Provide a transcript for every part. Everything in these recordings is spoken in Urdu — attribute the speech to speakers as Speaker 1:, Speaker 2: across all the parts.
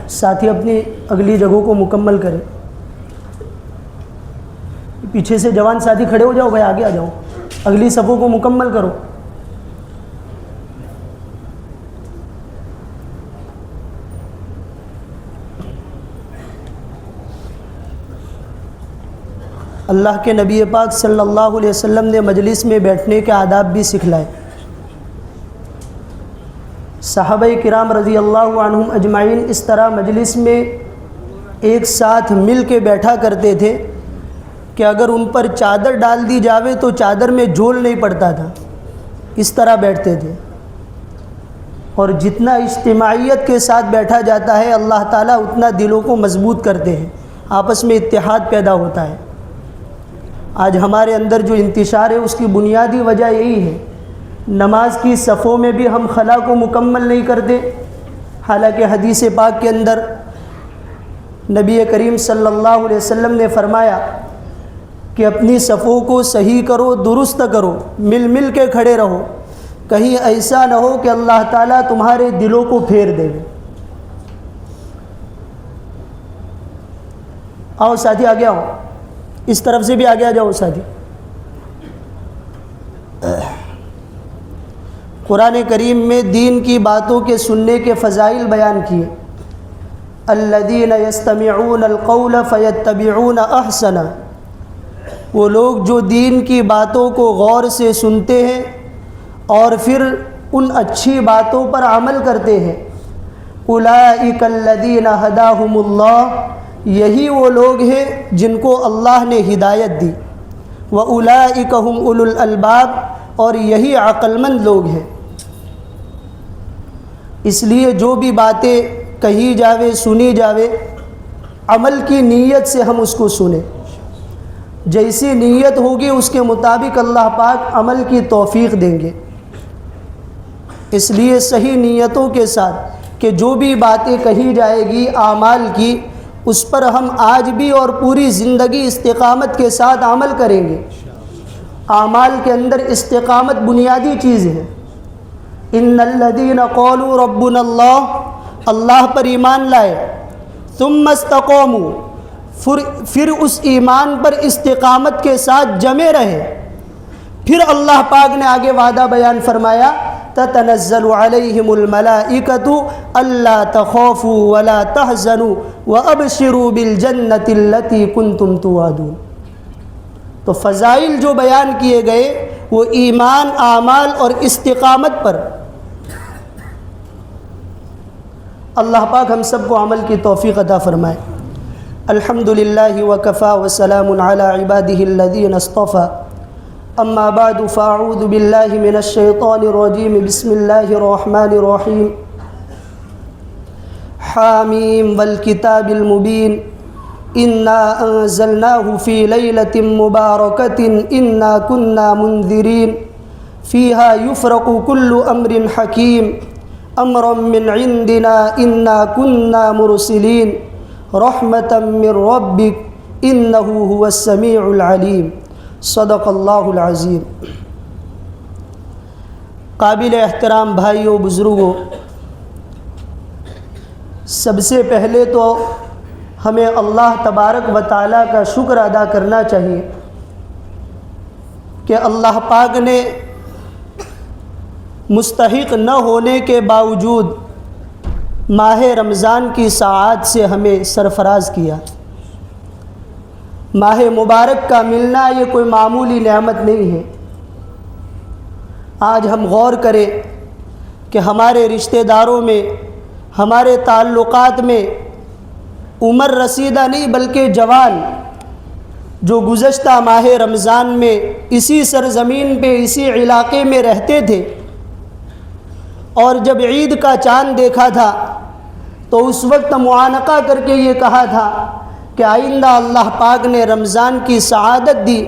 Speaker 1: ساتھی اپنی اگلی جگہوں کو مکمل کریں. پیچھے سے جوان ساتھی کھڑے ہو جاؤ بھائی، آگے آ جاؤ، اگلی صفوں کو مکمل کرو. اللہ کے نبی پاک صلی اللہ علیہ وسلم نے مجلس میں بیٹھنے کے آداب بھی سکھلائے. صحابہ کرام رضی اللہ عنہم اجمعین اس طرح مجلس میں ایک ساتھ مل کے بیٹھا کرتے تھے کہ اگر ان پر چادر ڈال دی جاوے تو چادر میں جھول نہیں پڑتا تھا. اس طرح بیٹھتے تھے. اور جتنا اجتماعیت کے ساتھ بیٹھا جاتا ہے اللہ تعالیٰ اتنا دلوں کو مضبوط کرتے ہیں، آپس میں اتحاد پیدا ہوتا ہے. آج ہمارے اندر جو انتشار ہے اس کی بنیادی وجہ یہی ہے. نماز کی صفوں میں بھی ہم خلا کو مکمل نہیں کرتے، حالانکہ حدیث پاک کے اندر نبی کریم صلی اللہ علیہ وسلم نے فرمایا کہ اپنی صفوں کو صحیح کرو، درست کرو، مل مل کے کھڑے رہو، کہیں ایسا نہ ہو کہ اللہ تعالیٰ تمہارے دلوں کو پھیر دے. آؤ ساتھی آگے آؤ، اس طرف سے بھی آگے آ جاؤ ساتھی. قرآن کریم میں دین کی باتوں کے سننے کے فضائل بیان کیے. الذین یستمعون القول فیتبعون احسنہ، وہ لوگ جو دین کی باتوں کو غور سے سنتے ہیں اور پھر ان اچھی باتوں پر عمل کرتے ہیں. اولئک الذین ھداھم اللہ، یہی وہ لوگ ہیں جن کو اللہ نے ہدایت دی. وَأُولَئِكَ هُمْ أُولُو الْأَلْبَابِ، اور یہی عقل مند لوگ ہیں. اس لیے جو بھی باتیں کہی جاوے، سنی جاوے، عمل کی نیت سے ہم اس کو سنیں. جیسی نیت ہوگی اس کے مطابق اللہ پاک عمل کی توفیق دیں گے. اس لیے صحیح نیتوں کے ساتھ کہ جو بھی باتیں کہی جائے گی اعمال کی، اس پر ہم آج بھی اور پوری زندگی استقامت کے ساتھ عمل کریں گے. اعمال کے اندر استقامت بنیادی چیز ہے. ان الذین قالوا ربنا اللہ، اللہ پر ایمان لائے، ثم استقاموا، پھر اس ایمان پر استقامت کے ساتھ جمے رہے. پھر اللہ پاک نے آگے وعدہ بیان فرمایا، تتنزل علیہم الملائکۃ الا تخافوا ولا تحزنوا وابشروا بالجنۃ التی کنتم توعدون. تو فضائل جو بیان کیے گئے وہ ایمان، اعمال اور استقامت پر. اللہ پاک ہم سب کو عمل کی توفیق عطا فرمائے. الحمدللہ وکفی وسلام علی عبادہ الذین اصطفی. اما بعد فاعوذ باللہ من الشیطان الرجیم. بسم اللہ الرحمن الرحیم. حامیم والکتاب المبین. انا انزلناہ فی لیلۃ مبارکۃ انا کنا منذرین فیہا یفرق کل امر حکیم امرا من عندنا انا کنا مرسلین رحمتا من ربک انہ هو السمیع العلیم. صدق اللہ العظیم. قابل احترام بھائیوں، بزرگوں، سب سے پہلے تو ہمیں اللہ تبارک و تعالیٰ کا شکر ادا کرنا چاہیے کہ اللہ پاک نے مستحق نہ ہونے کے باوجود ماہ رمضان کی ساعات سے ہمیں سرفراز کیا. ماہ مبارک کا ملنا یہ کوئی معمولی نعمت نہیں ہے. آج ہم غور کریں کہ ہمارے رشتہ داروں میں، ہمارے تعلقات میں عمر رسیدہ نہیں بلکہ جوان جو گزشتہ ماہ رمضان میں اسی سرزمین پہ، اسی علاقے میں رہتے تھے، اور جب عید کا چاند دیکھا تھا تو اس وقت معانقہ کر کے یہ کہا تھا کہ آئندہ اللہ پاک نے رمضان کی سعادت دی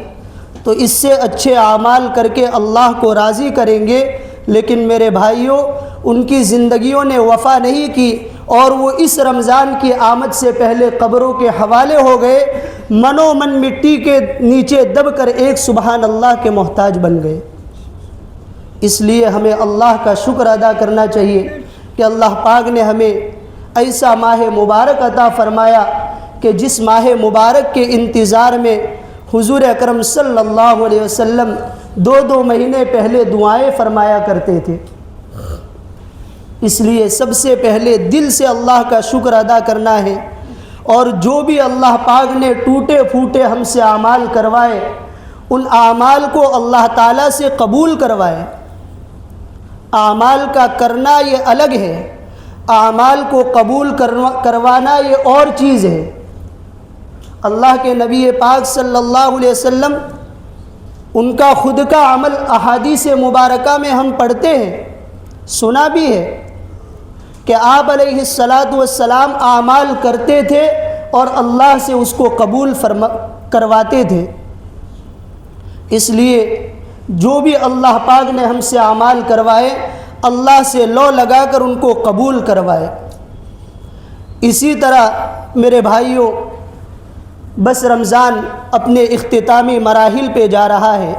Speaker 1: تو اس سے اچھے اعمال کر کے اللہ کو راضی کریں گے. لیکن میرے بھائیوں، ان کی زندگیوں نے وفا نہیں کی اور وہ اس رمضان کی آمد سے پہلے قبروں کے حوالے ہو گئے، منو من مٹی کے نیچے دب کر ایک سبحان اللہ کے محتاج بن گئے. اس لیے ہمیں اللہ کا شکر ادا کرنا چاہیے کہ اللہ پاک نے ہمیں ایسا ماہ مبارک عطا فرمایا کہ جس ماہ مبارک کے انتظار میں حضور اکرم صلی اللہ علیہ وسلم 2 مہینے پہلے دعائیں فرمایا کرتے تھے۔ اس لیے سب سے پہلے دل سے اللہ کا شکر ادا کرنا ہے، اور جو بھی اللہ پاک نے ٹوٹے پھوٹے ہم سے اعمال کروائے ان اعمال کو اللہ تعالیٰ سے قبول کروائے۔ اعمال کا کرنا یہ الگ ہے، اعمال کو قبول کروانا یہ اور چیز ہے۔ اللہ کے نبی پاک صلی اللہ علیہ وسلم ان کا خود کا عمل احادیث مبارکہ میں ہم پڑھتے ہیں، سنا بھی ہے کہ آپ علیہ السلام اعمال کرتے تھے اور اللہ سے اس کو قبول کرواتے تھے۔ اس لیے جو بھی اللہ پاک نے ہم سے اعمال کروائے اللہ سے لو لگا کر ان کو قبول کروائے۔ اسی طرح میرے بھائیوں، بس رمضان اپنے اختتامی مراحل پہ جا رہا ہے،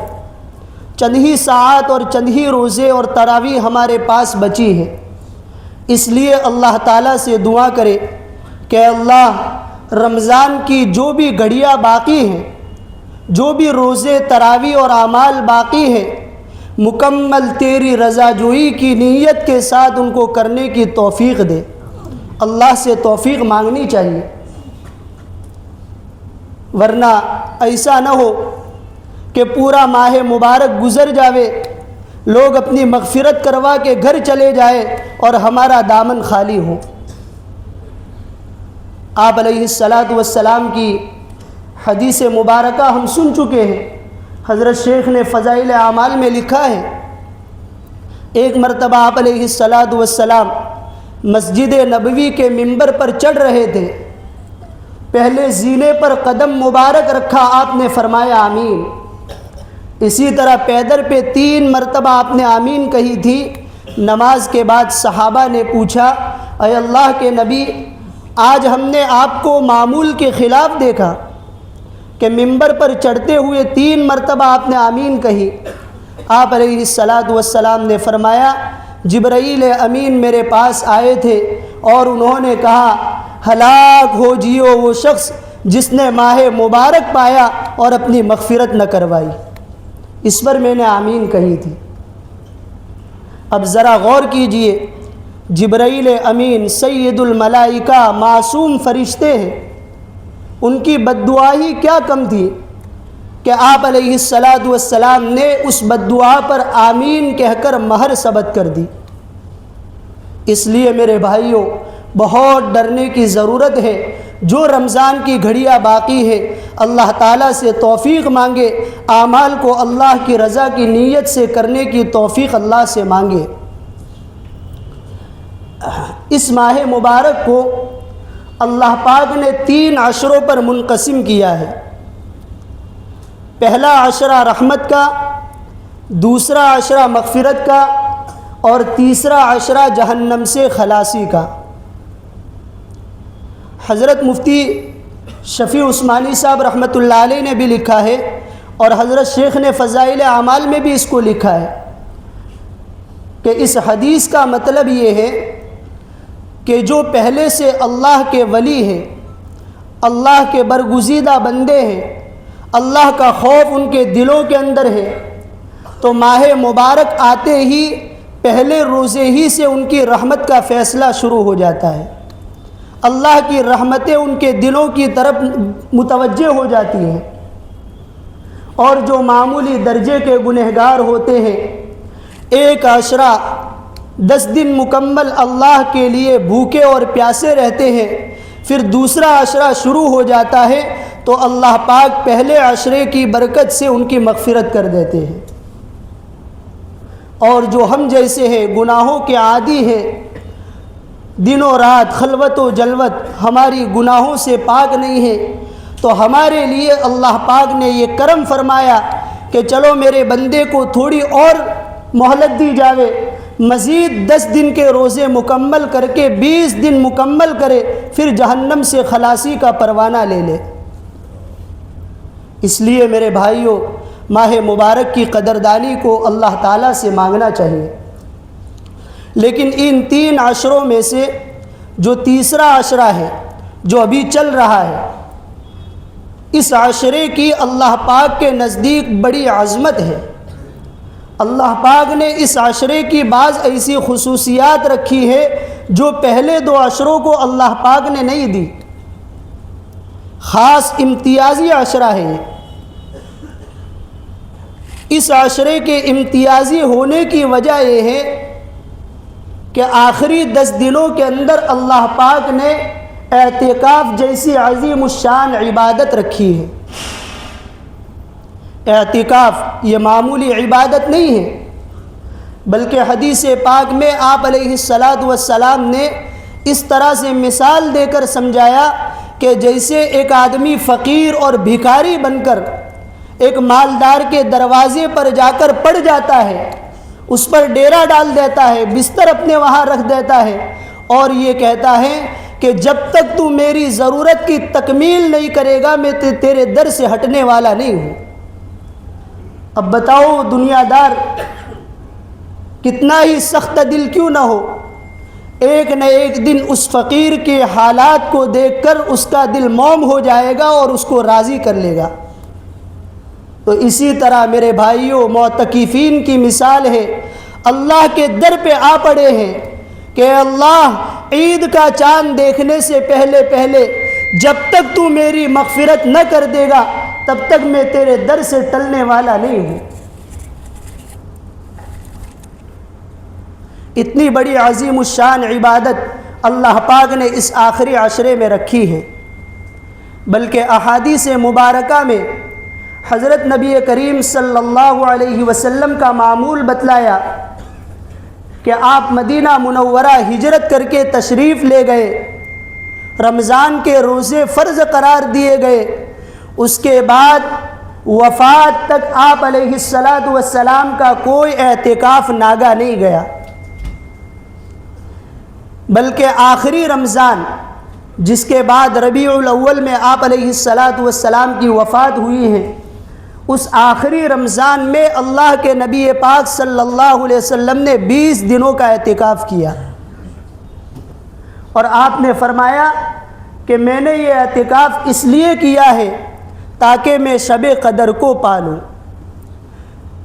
Speaker 1: چند ہی ساعات اور چند ہی روزے اور تراویح ہمارے پاس بچی ہے۔ اس لیے اللہ تعالیٰ سے دعا کرے کہ اللہ رمضان کی جو بھی گھڑیاں باقی ہیں، جو بھی روزے تراویح اور اعمال باقی ہیں، مکمل تیری رضا جوئی کی نیت کے ساتھ ان کو کرنے کی توفیق دے۔ اللہ سے توفیق مانگنی چاہیے، ورنہ ایسا نہ ہو کہ پورا ماہ مبارک گزر جاوے، لوگ اپنی مغفرت کروا کے گھر چلے جائے اور ہمارا دامن خالی ہو۔ آپ علیہ السلام کی حدیث مبارکہ ہم سن چکے ہیں، حضرت شیخ نے فضائل اعمال میں لکھا ہے، ایک مرتبہ آپ علیہ السلام مسجد نبوی کے منبر پر چڑھ رہے تھے، پہلے زینے پر قدم مبارک رکھا، آپ نے فرمایا آمین۔ اسی طرح پیدر پہ 3 مرتبہ آپ نے آمین کہی تھی۔ نماز کے بعد صحابہ نے پوچھا، اے اللہ کے نبی، آج ہم نے آپ کو معمول کے خلاف دیکھا کہ منبر پر چڑھتے ہوئے 3 مرتبہ آپ نے آمین کہی۔ آپ علیہ السلام نے فرمایا، جبرائیل امین میرے پاس آئے تھے اور انہوں نے کہا، ہلاک ہو جیو وہ شخص جس نے ماہ مبارک پایا اور اپنی مغفرت نہ کروائی۔ اس پر میں نے آمین کہی تھی۔ اب ذرا غور کیجئے، جبرائیل امین سید الملائکہ معصوم فرشتے ہیں، ان کی بد دعا ہی کیا کم تھی کہ آپ علیہ السلام نے اس بد دعا پر آمین کہہ کر مہر ثبت کر دی۔ اس لیے میرے بھائیوں، بہت ڈرنے کی ضرورت ہے۔ جو رمضان کی گھڑیاں باقی ہے اللہ تعالیٰ سے توفیق مانگے، اعمال کو اللہ کی رضا کی نیت سے کرنے کی توفیق اللہ سے مانگے۔ اس ماہ مبارک کو اللہ پاک نے 3 عشروں پر منقسم کیا ہے۔ پہلا عشرہ رحمت کا، دوسرا عشرہ مغفرت کا، اور تیسرا عشرہ جہنم سے خلاصی کا۔ حضرت مفتی شفیع عثمانی صاحب رحمۃ اللہ علیہ نے بھی لکھا ہے، اور حضرت شیخ نے فضائل اعمال میں بھی اس کو لکھا ہے کہ اس حدیث کا مطلب یہ ہے کہ جو پہلے سے اللہ کے ولی ہیں، اللہ کے برگزیدہ بندے ہیں، اللہ کا خوف ان کے دلوں کے اندر ہے، تو ماہ مبارک آتے ہی پہلے روزے ہی سے ان کی رحمت کا فیصلہ شروع ہو جاتا ہے۔ اللہ کی رحمتیں ان کے دلوں کی طرف متوجہ ہو جاتی ہیں، اور جو معمولی درجے کے گنہگار ہوتے ہیں، ایک عشرہ 10 دن مکمل اللہ کے لیے بھوکے اور پیاسے رہتے ہیں، پھر دوسرا عشرہ شروع ہو جاتا ہے تو اللہ پاک پہلے عشرے کی برکت سے ان کی مغفرت کر دیتے ہیں۔ اور جو ہم جیسے ہیں گناہوں کے عادی ہیں، دن و رات خلوت و جلوت ہماری گناہوں سے پاک نہیں ہے، تو ہمارے لیے اللہ پاک نے یہ کرم فرمایا کہ چلو میرے بندے کو تھوڑی اور مہلت دی جاوے، مزید 10 دن کے روزے مکمل کر کے 20 دن مکمل کرے، پھر جہنم سے خلاصی کا پروانہ لے لے۔ اس لیے میرے بھائیوں، ماہ مبارک کی قدردانی کو اللہ تعالیٰ سے مانگنا چاہیے۔ لیکن ان 3 عشروں میں سے جو تیسرا عشرہ ہے جو ابھی چل رہا ہے، اس عشرے کی اللہ پاک کے نزدیک بڑی عظمت ہے۔ اللہ پاک نے اس عشرے کی بعض ایسی خصوصیات رکھی ہے جو پہلے 2 عشروں کو اللہ پاک نے نہیں دی۔ خاص امتیازی عشرہ ہے یہ۔ اس عشرے کے امتیازی ہونے کی وجہ یہ ہے کہ آخری 10 دنوں کے اندر اللہ پاک نے اعتکاف جیسی عظیم الشان عبادت رکھی ہے۔ اعتکاف یہ معمولی عبادت نہیں ہے، بلکہ حدیث پاک میں آپ علیہ السلام نے اس طرح سے مثال دے کر سمجھایا کہ جیسے ایک آدمی فقیر اور بھکاری بن کر ایک مالدار کے دروازے پر جا کر پڑ جاتا ہے، اس پر ڈیرا ڈال دیتا ہے، بستر اپنے وہاں رکھ دیتا ہے اور یہ کہتا ہے کہ جب تک تو میری ضرورت کی تکمیل نہیں کرے گا میں تیرے در سے ہٹنے والا نہیں ہوں۔ اب بتاؤ دنیا دار کتنا ہی سخت دل کیوں نہ ہو، ایک نہ ایک دن اس فقیر کے حالات کو دیکھ کر اس کا دل موم ہو جائے گا اور اس کو راضی کر لے گا۔ تو اسی طرح میرے بھائیوں معتکفین کی مثال ہے، اللہ کے در پہ آ پڑے ہیں کہ اللہ عید کا چاند دیکھنے سے پہلے جب تک تو میری مغفرت نہ کر دے گا تب تک میں تیرے در سے ٹلنے والا نہیں ہوں۔ اتنی بڑی عظیم الشان عبادت اللہ پاک نے اس آخری عشرے میں رکھی ہے، بلکہ احادیث مبارکہ میں حضرت نبی کریم صلی اللہ علیہ وسلم کا معمول بتلایا کہ آپ مدینہ منورہ ہجرت کر کے تشریف لے گئے، رمضان کے روزے فرض قرار دیے گئے، اس کے بعد وفات تک آپ علیہ السلام کا کوئی اعتکاف ناگا نہیں گیا، بلکہ آخری رمضان جس کے بعد ربیع الاول میں آپ علیہ السلام کی وفات ہوئی ہے، اس آخری رمضان میں اللہ کے نبی پاک صلی اللہ علیہ وسلم نے 20 دنوں کا اعتکاف کیا اور آپ نے فرمایا کہ میں نے یہ اعتکاف اس لیے کیا ہے تاکہ میں شب قدر کو پالوں۔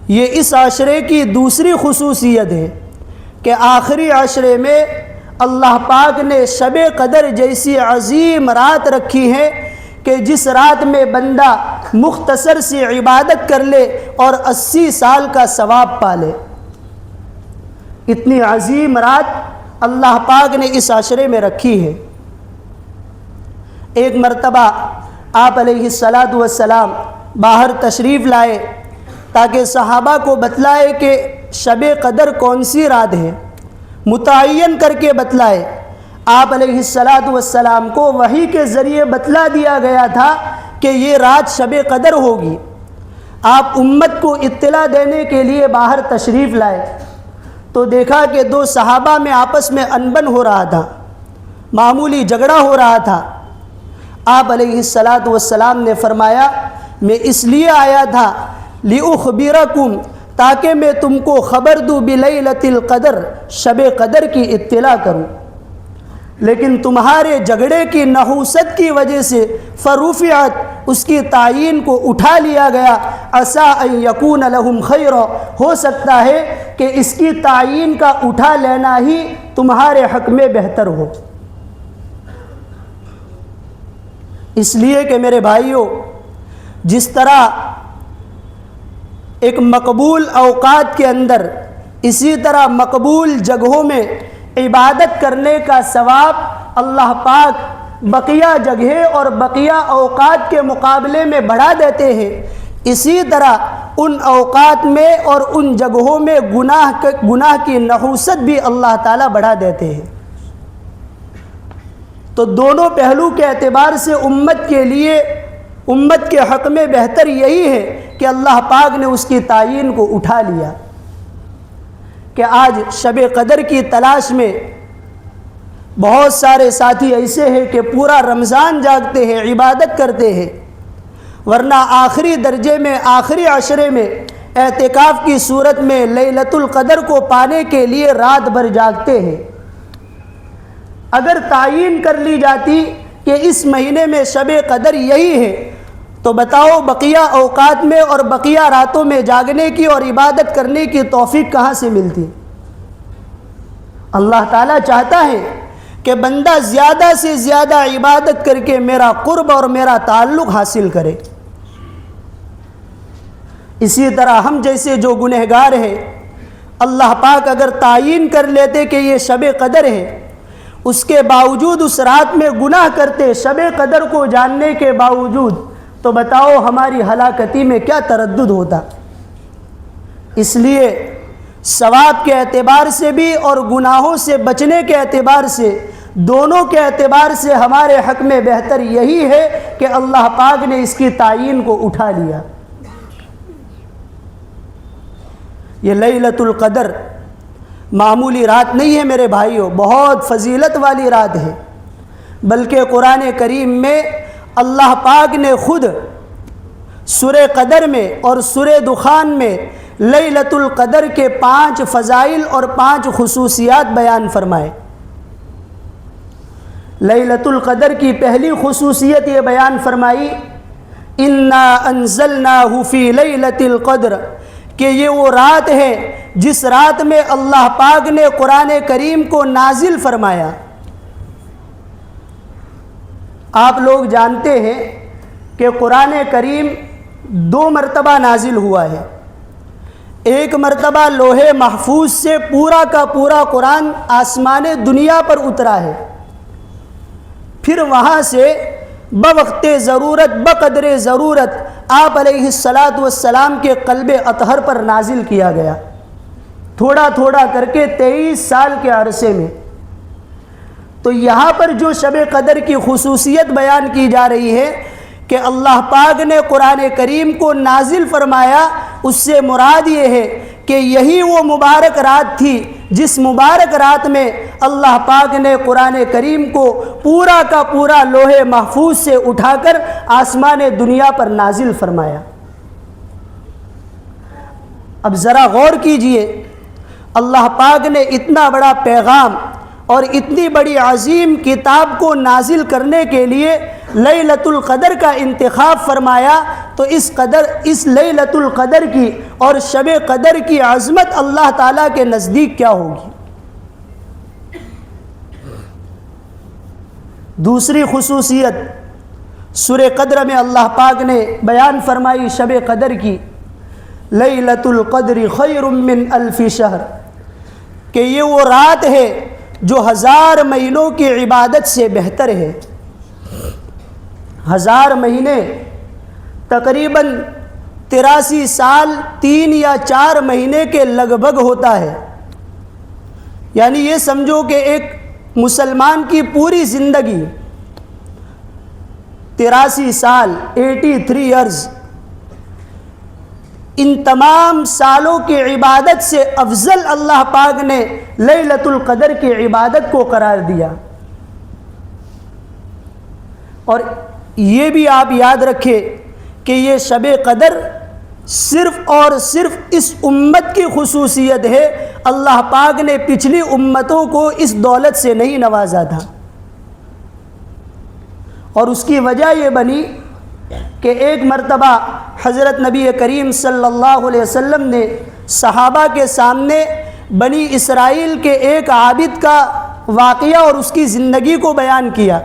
Speaker 1: یہ اس عشرے کی دوسری خصوصیت ہے کہ آخری عشرے میں اللہ پاک نے شب قدر جیسی عظیم رات رکھی ہے کہ جس رات میں بندہ مختصر سی عبادت کر لے اور 80 سال کا ثواب پالے۔ اتنی عظیم رات اللہ پاک نے اس عشرے میں رکھی ہے۔ ایک مرتبہ آپ علیہ السلام باہر تشریف لائے تاکہ صحابہ کو بتلائے کہ شب قدر کون سی رات ہے، متعین کر کے بتلائے۔ آپ علیہ السلام کو وحی کے ذریعے بتلا دیا گیا تھا کہ یہ رات شب قدر ہوگی۔ آپ امت کو اطلاع دینے کے لیے باہر تشریف لائے تو دیکھا کہ 2 صحابہ میں آپس میں انبن ہو رہا تھا، معمولی جھگڑا ہو رہا تھا۔ آپ علیہ السلام نے فرمایا میں اس لیے آیا تھا لِأُخْبِرَكُمْ تاکہ میں تم کو خبر دوں بِلَيْلَةِ الْقَدْر شب قدر کی اطلاع کروں، لیکن تمہارے جھگڑے کی نحوست کی وجہ سے فرفعت اس کی تعین کو اٹھا لیا گیا، عسیٰ ان یکون لہم خیرا ہو سکتا ہے کہ اس کی تعین کا اٹھا لینا ہی تمہارے حق میں بہتر ہو۔ اس لیے کہ میرے بھائیوں جس طرح ایک مقبول اوقات کے اندر اسی طرح مقبول جگہوں میں عبادت کرنے کا ثواب اللہ پاک بقیہ جگہ اور بقیہ اوقات کے مقابلے میں بڑھا دیتے ہیں، اسی طرح ان اوقات میں اور ان جگہوں میں گناہ کی نحوست بھی اللہ تعالیٰ بڑھا دیتے ہیں۔ تو دونوں پہلو کے اعتبار سے امت کے لیے امت کے حق میں بہتر یہی ہے کہ اللہ پاک نے اس کی تعین کو اٹھا لیا کہ آج شب قدر کی تلاش میں بہت سارے ساتھی ایسے ہیں کہ پورا رمضان جاگتے ہیں، عبادت کرتے ہیں، ورنہ آخری درجے میں آخری عشرے میں اعتکاف کی صورت میں لیلۃ القدر کو پانے کے لیے رات بھر جاگتے ہیں۔ اگر تعین کر لی جاتی کہ اس مہینے میں شب قدر یہی ہے تو بتاؤ بقیہ اوقات میں اور بقیہ راتوں میں جاگنے کی اور عبادت کرنے کی توفیق کہاں سے ملتی؟ اللہ تعالیٰ چاہتا ہے کہ بندہ زیادہ سے زیادہ عبادت کر کے میرا قرب اور میرا تعلق حاصل کرے۔ اسی طرح ہم جیسے جو گنہگار ہیں، اللہ پاک اگر تعین کر لیتے کہ یہ شب قدر ہے، اس کے باوجود اس رات میں گناہ کرتے شب قدر کو جاننے کے باوجود، تو بتاؤ ہماری ہلاکتی میں کیا تردد ہوتا؟ اس لیے ثواب کے اعتبار سے بھی اور گناہوں سے بچنے کے اعتبار سے، دونوں کے اعتبار سے ہمارے حق میں بہتر یہی ہے کہ اللہ پاک نے اس کی تعین کو اٹھا لیا۔ یہ لیلۃ القدر معمولی رات نہیں ہے میرے بھائیوں، بہت فضیلت والی رات ہے، بلکہ قرآن کریم میں اللہ پاک نے خود سورہ قدر میں اور سورہ دخان میں لیلۃ القدر کے 5 فضائل اور 5 خصوصیات بیان فرمائے۔ لیلۃ القدر کی پہلی خصوصیت یہ بیان فرمائی، انا انزلناہ فی لیلۃ القدر، کہ یہ وہ رات ہے جس رات میں اللہ پاک نے قرآن کریم کو نازل فرمایا۔ آپ لوگ جانتے ہیں کہ قرآن کریم 2 مرتبہ نازل ہوا ہے۔ ایک مرتبہ لوح محفوظ سے پورا کا پورا قرآن آسمان دنیا پر اترا ہے، پھر وہاں سے بوقت ضرورت بقدر ضرورت آپ علیہ السلام کے قلب اطہر پر نازل کیا گیا، تھوڑا تھوڑا کر کے 23 سال کے عرصے میں۔ تو یہاں پر جو شب قدر کی خصوصیت بیان کی جا رہی ہے کہ اللہ پاک نے قرآن کریم کو نازل فرمایا، اس سے مراد یہ ہے کہ یہی وہ مبارک رات تھی جس مبارک رات میں اللہ پاک نے قرآن کریم کو پورا کا پورا لوح محفوظ سے اٹھا کر آسمان دنیا پر نازل فرمایا۔ اب ذرا غور کیجئے، اللہ پاک نے اتنا بڑا پیغام اور اتنی بڑی عظیم کتاب کو نازل کرنے کے لیے لیلۃ القدر کا انتخاب فرمایا، تو اس لیلۃ القدر کی اور شب قدر کی عظمت اللہ تعالیٰ کے نزدیک کیا ہوگی؟ دوسری خصوصیت سورہ قدر میں اللہ پاک نے بیان فرمائی شب قدر کی، لیلۃ القدر خیر من 1000 شہر، کہ یہ وہ رات ہے جو 1000 مہینوں کی عبادت سے بہتر ہے۔ 1000 مہینے تقریباً 83 سال 3 یا 4 مہینے کے لگ بھگ ہوتا ہے، یعنی یہ سمجھو کہ ایک مسلمان کی پوری زندگی 83 سال 83 ایئرز، ان تمام سالوں کی عبادت سے افضل اللہ پاک نے لیلۃ القدر کی عبادت کو قرار دیا۔ اور یہ بھی آپ یاد رکھیں کہ یہ شب قدر صرف اور صرف اس امت کی خصوصیت ہے، اللہ پاک نے پچھلی امتوں کو اس دولت سے نہیں نوازا تھا، اور اس کی وجہ یہ بنی کہ ایک مرتبہ حضرت نبی کریم صلی اللہ علیہ وسلم نے صحابہ کے سامنے بنی اسرائیل کے ایک عابد کا واقعہ اور اس کی زندگی کو بیان کیا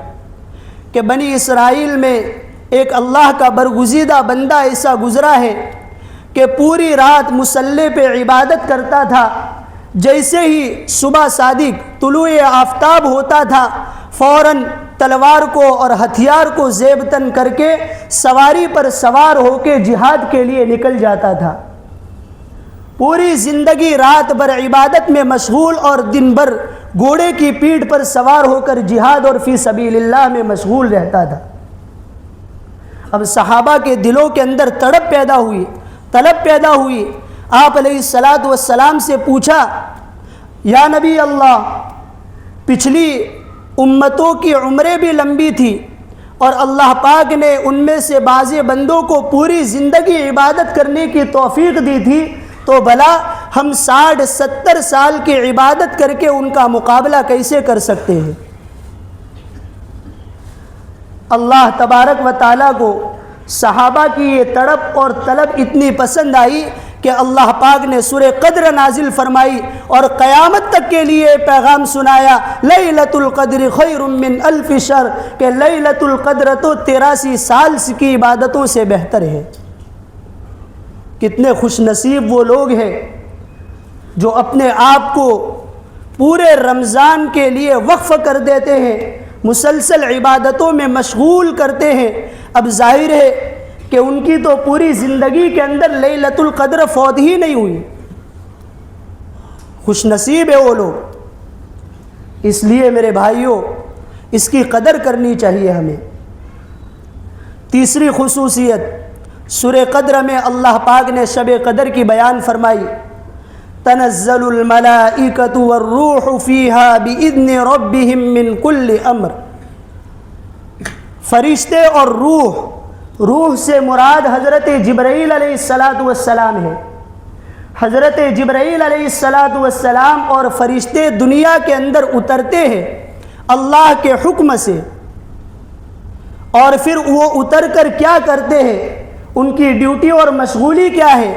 Speaker 1: کہ بنی اسرائیل میں ایک اللہ کا برگزیدہ بندہ ایسا گزرا ہے کہ پوری رات مصلی پہ عبادت کرتا تھا، جیسے ہی صبح صادق طلوع آفتاب ہوتا تھا فوراً تلوار کو اور ہتھیار کو زیب تن کر کے سواری پر سوار ہو کے جہاد کے لیے نکل جاتا تھا۔ پوری زندگی رات بھر عبادت میں مشغول اور دن بھر گھوڑے کی پیٹھ پر سوار ہو کر جہاد اور فی سبیل اللہ میں مشغول رہتا تھا۔ اب صحابہ کے دلوں کے اندر طلب پیدا ہوئی، آپ علیہ السلام سے پوچھا، یا نبی اللہ، پچھلی امتوں کی عمریں بھی لمبی تھی اور اللہ پاک نے ان میں سے بعض بندوں کو پوری زندگی عبادت کرنے کی توفیق دی تھی، تو بھلا ہم 60-70 سال کی عبادت کر کے ان کا مقابلہ کیسے کر سکتے ہیں؟ اللہ تبارک و تعالیٰ کو صحابہ کی یہ تڑپ اور طلب اتنی پسند آئی کہ اللہ پاک نے سورہ قدر نازل فرمائی اور قیامت تک کے لیے پیغام سنایا، لیلۃ القدر خیر من الف شہر، کہ لیلۃ القدر تو 83 سال کی عبادتوں سے بہتر ہے۔ کتنے خوش نصیب وہ لوگ ہیں جو اپنے آپ کو پورے رمضان کے لیے وقف کر دیتے ہیں، مسلسل عبادتوں میں مشغول کرتے ہیں۔ اب ظاہر ہے کہ ان کی تو پوری زندگی کے اندر لیلۃ القدر فوت ہی نہیں ہوئی۔ خوش نصیب ہے وہ لوگ۔ اس لیے میرے بھائیوں، اس کی قدر کرنی چاہیے ہمیں۔ تیسری خصوصیت، سورہ قدر میں اللہ پاک نے شب قدر کی بیان فرمائی، تنزل الملائکۃ والروح فیہا بإذن ربہم من کل امر۔ فرشتے اور روح سے مراد حضرت جبرائیل علیہ السلام ہے۔ حضرت جبرائیل علیہ السلام اور فرشتے دنیا کے اندر اترتے ہیں اللہ کے حکم سے، اور پھر وہ اتر کر کیا کرتے ہیں، ان کی ڈیوٹی اور مشغولی کیا ہے،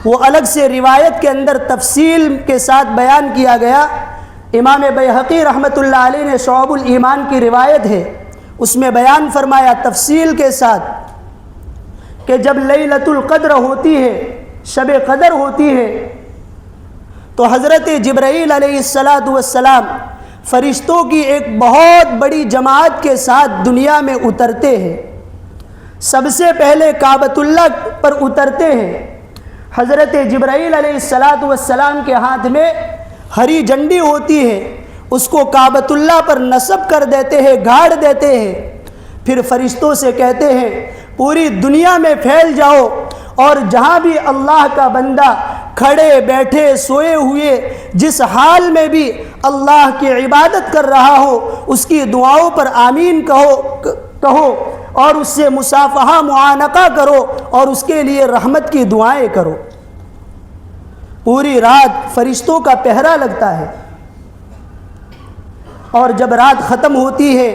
Speaker 1: وہ الگ سے روایت کے اندر تفصیل کے ساتھ بیان کیا گیا۔ امام بیہقی رحمۃ اللہ علیہ نے شعب الایمان کی روایت ہے، اس میں بیان فرمایا تفصیل کے ساتھ کہ جب لیلۃ القدر ہوتی ہے، شب قدر ہوتی ہے، تو حضرت جبرائیل علیہ السلام فرشتوں کی ایک بہت بڑی جماعت کے ساتھ دنیا میں اترتے ہیں۔ سب سے پہلے کعبۃ اللہ پر اترتے ہیں۔ حضرت جبرائیل علیہ السلام کے ہاتھ میں ہری جھنڈی ہوتی ہے، اس کو کعبۃ اللہ پر نصب کر دیتے ہیں، گاڑ دیتے ہیں۔ پھر فرشتوں سے کہتے ہیں پوری دنیا میں پھیل جاؤ، اور جہاں بھی اللہ کا بندہ کھڑے بیٹھے سوئے ہوئے جس حال میں بھی اللہ کی عبادت کر رہا ہو، اس کی دعاؤں پر آمین کہو اور اس سے مصافحہ معانقہ کرو اور اس کے لیے رحمت کی دعائیں کرو۔ پوری رات فرشتوں کا پہرا لگتا ہے، اور جب رات ختم ہوتی ہے